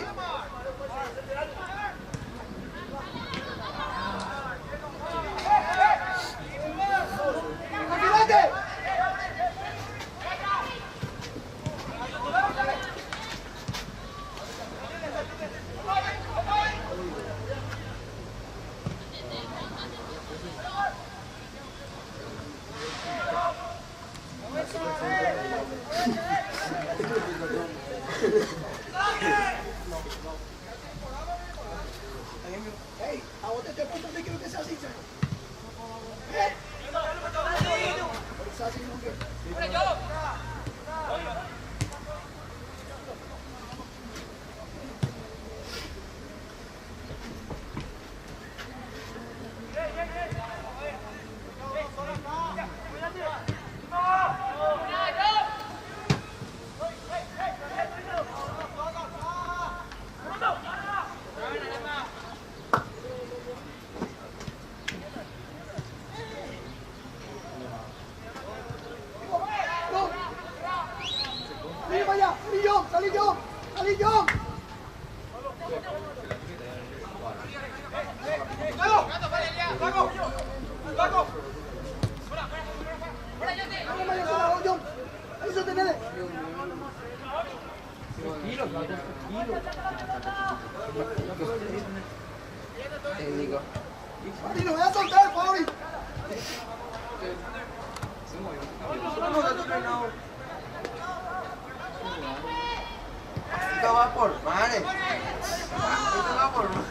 ¡Adelante! Hey, a vos te punto te quiero que sea así. ¡Salí yo! ¡Salí yo! ¡Eso te nene! Técnico. ¡Marino, me vas a soltar, Fabi! Esto va por mares. Esto va por mares.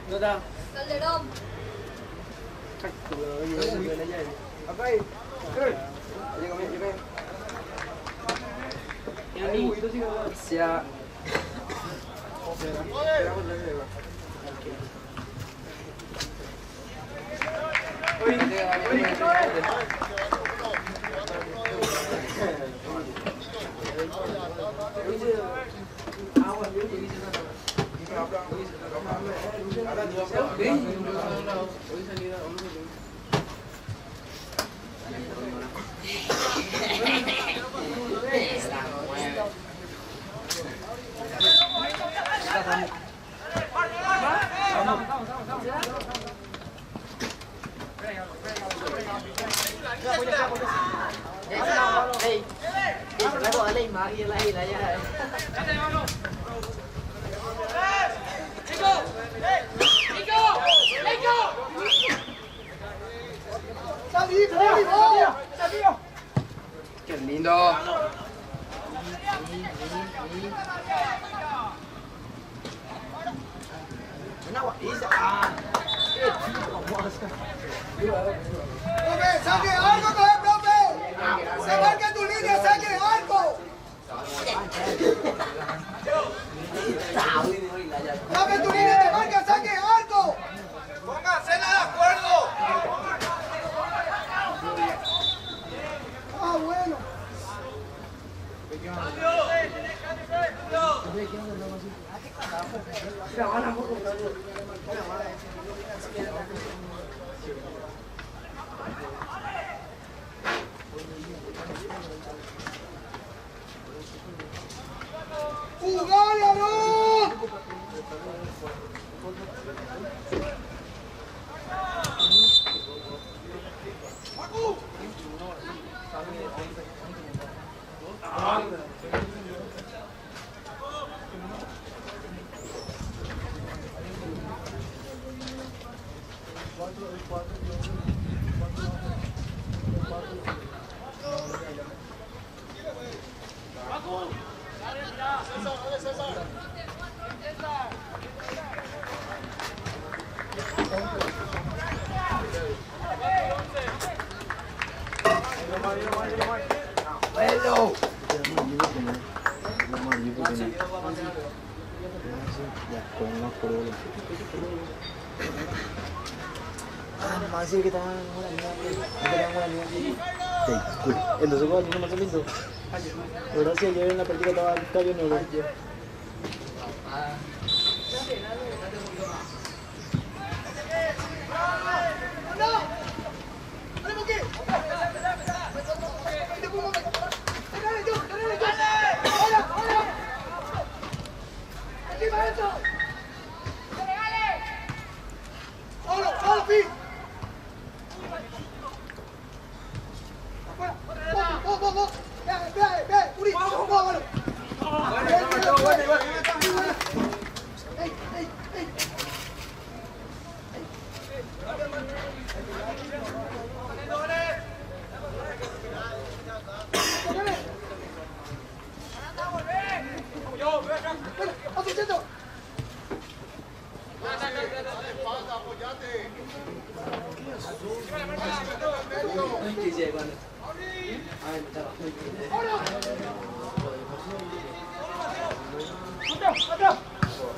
No está. Calderón. Acá hay. Sea. ¡Salí, Fabi! ¡No! ¡Qué lindo! ¡Profe, saque algo, profe! ¡Se marca tu línea, saque algo! ¡Saque tu línea, te marca, saque algo! ¡Póngansela de acuerdo! ¡Ah, bueno! ¡Velo! Masih kita entonces cuando no más lindo ahora sí ayer en la práctica estaba Octavio Nuevo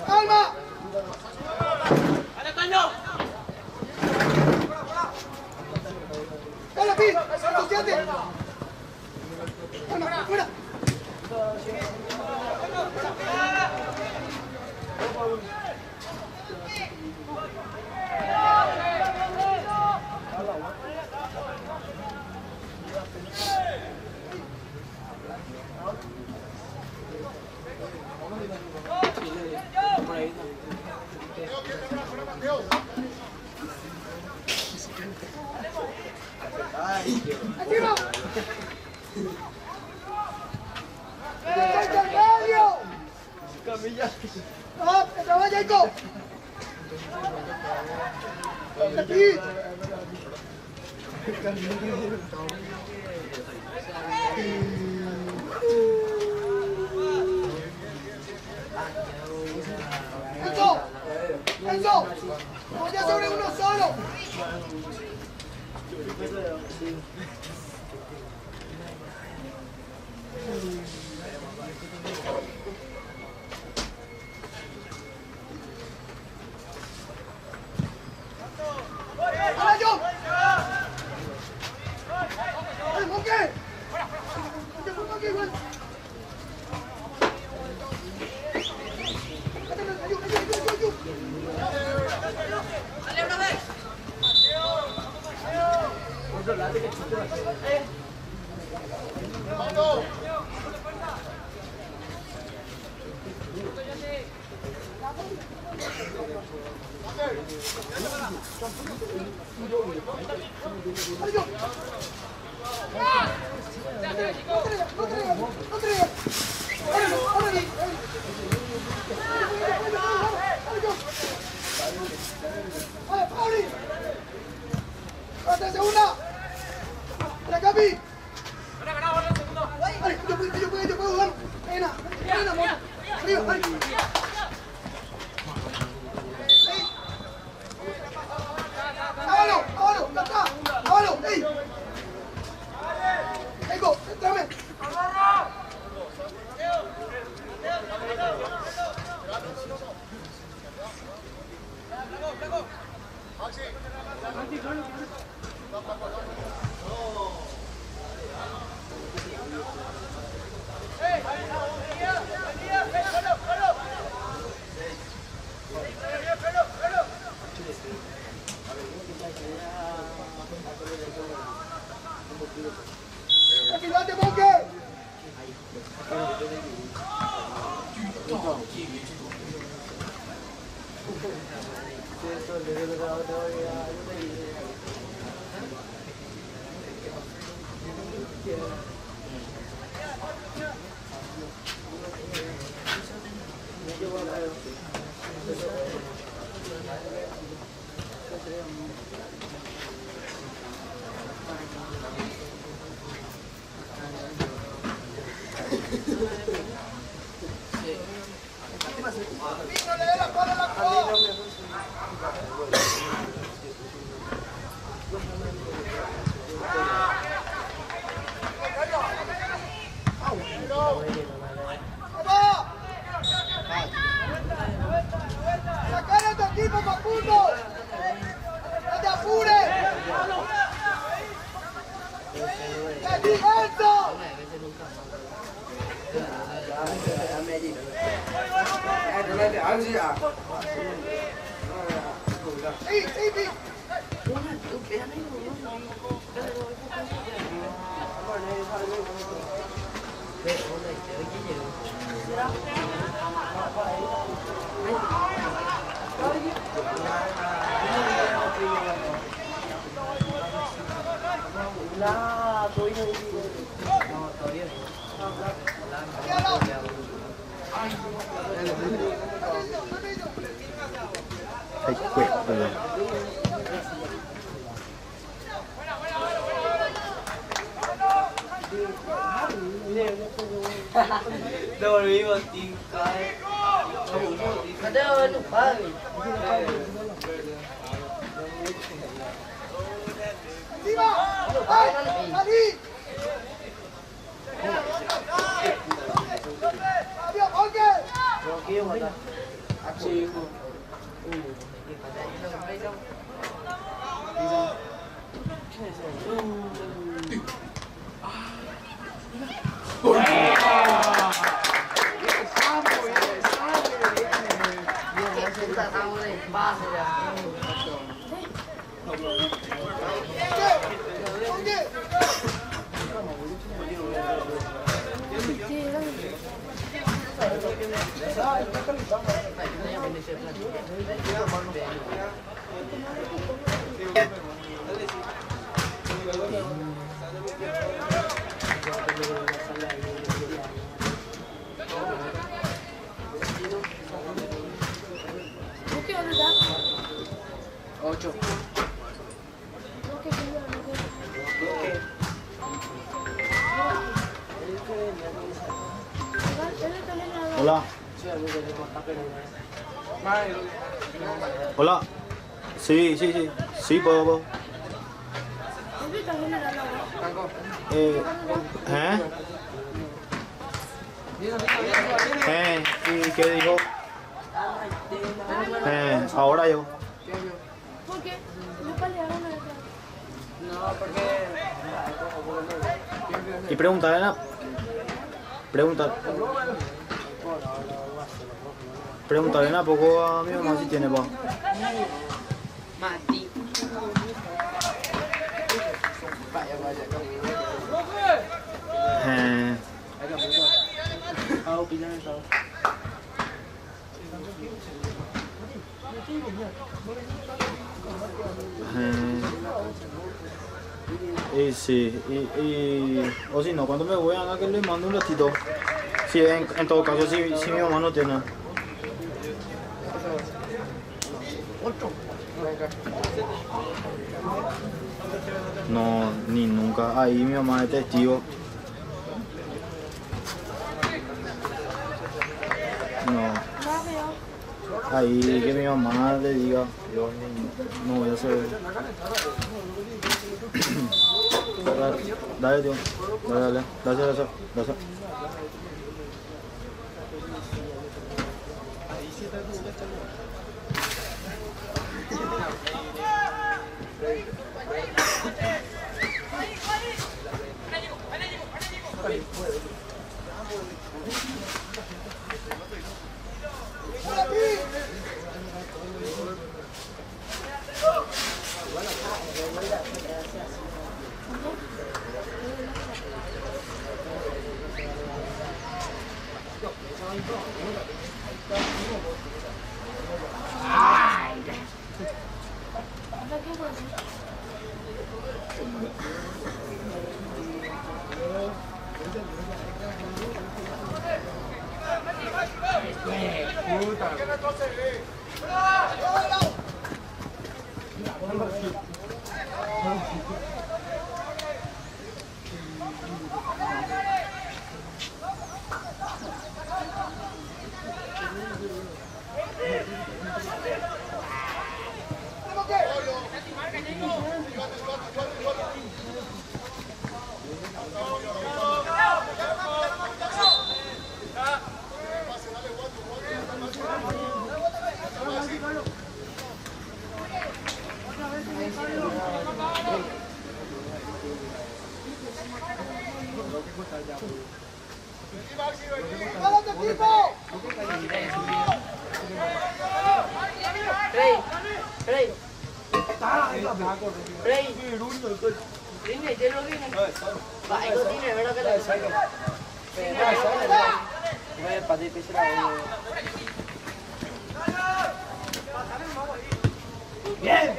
¡Calma! ¡Hola, Pi! ¡Asociate! ¡Calma! ¡Fuera! ¡Encima! ¡Vete al medio! ¡Camilla! ¡Ah! ¡Que trabaja, Jacob! ¡Aquí! ¡Enzo! ¡Enzo! ¡Voy a sobre uno solo! ¡Ahora yo! ¡Ay, Moque! ¡Te fue Moque igual! Ay, pues, perdón. Devolvimos 5. Mateo, no pague. Hola. Hola. Sí, sí, sí. Sí, puedo. ¿Y qué dijo? Ahora yo. ¿Por qué? No pelearon a ella. No, porque... Y preguntarle a... Preguntarle a poco a mi mamá si tiene pa. Mati. Y sí, o si no, cuando me voy a que le mando un ratito. Sí, en todo caso, si mi mamá no tiene. No, ni nunca. Ahí mi mamá es testigo. No. Ahí que mi mamá le diga, yo no voy a hacer. Dale, tío. Dale. Gracias. Maxi, vení. ¡Jálate, equipo! Rey, Rey. Rey. Tiene, ya lo viene. Va, eso tiene, ¿verdad que la saca? ¡Bien!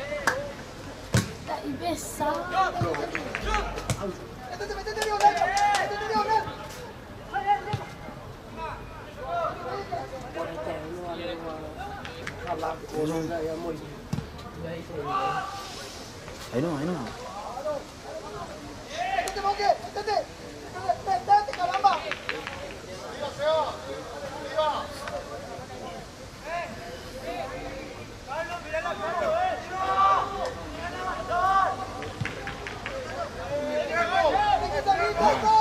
Y pesado. ¡Métete, Leonel! ¡Métete, Leonel! Ahí no. ¡Métete, Moque! ¡Métete! ¡Métete, caramba! Arriba, Seba. Arriba. ¡Métete, Nico!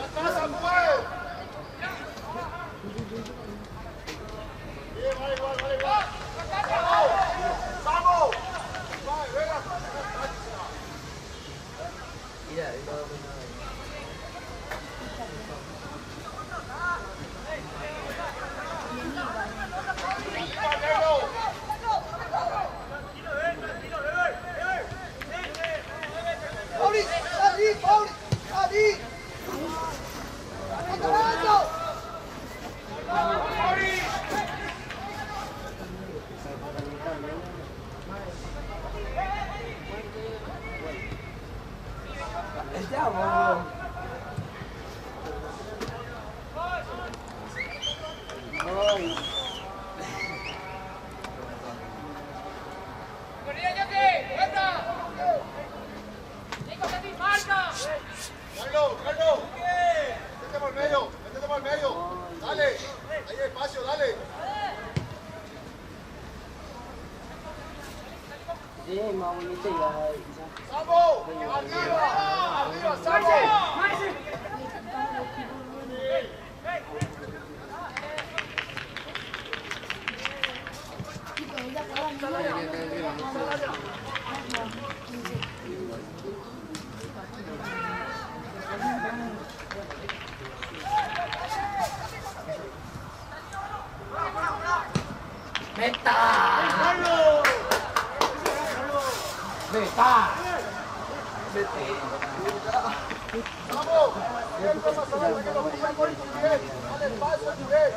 ¡Atrás, Samuel! Bien, vale igual. ¡Vamos! ¡Vale, venga! ¡Pauli! ¡Pauli! ¡Controlando! Tráelo. Métete por el medio. Dale. Ahí hay espacio, dale. ¡Sambo! ¡Arriba, Sambo! ¡Vamos! Bien, no pasa nada, que lo pisa con tu bien. Dale espacio a tu bien.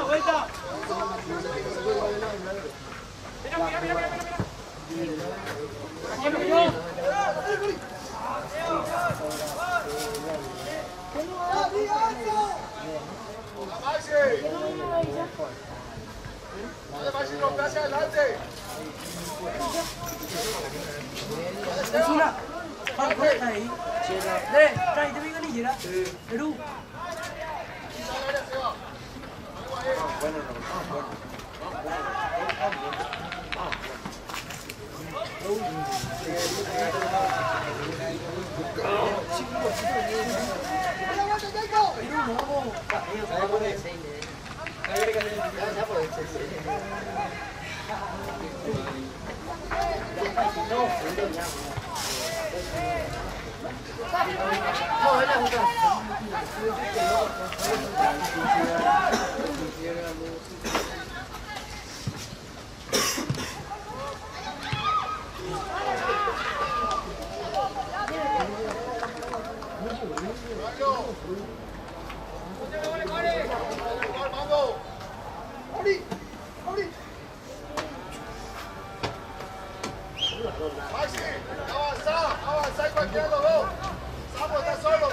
¡Vuelta! Maxi! Dale, Maxi, rompe hacia adelante. Maxi, avanza y cualquiera de los dos. Samu está solo.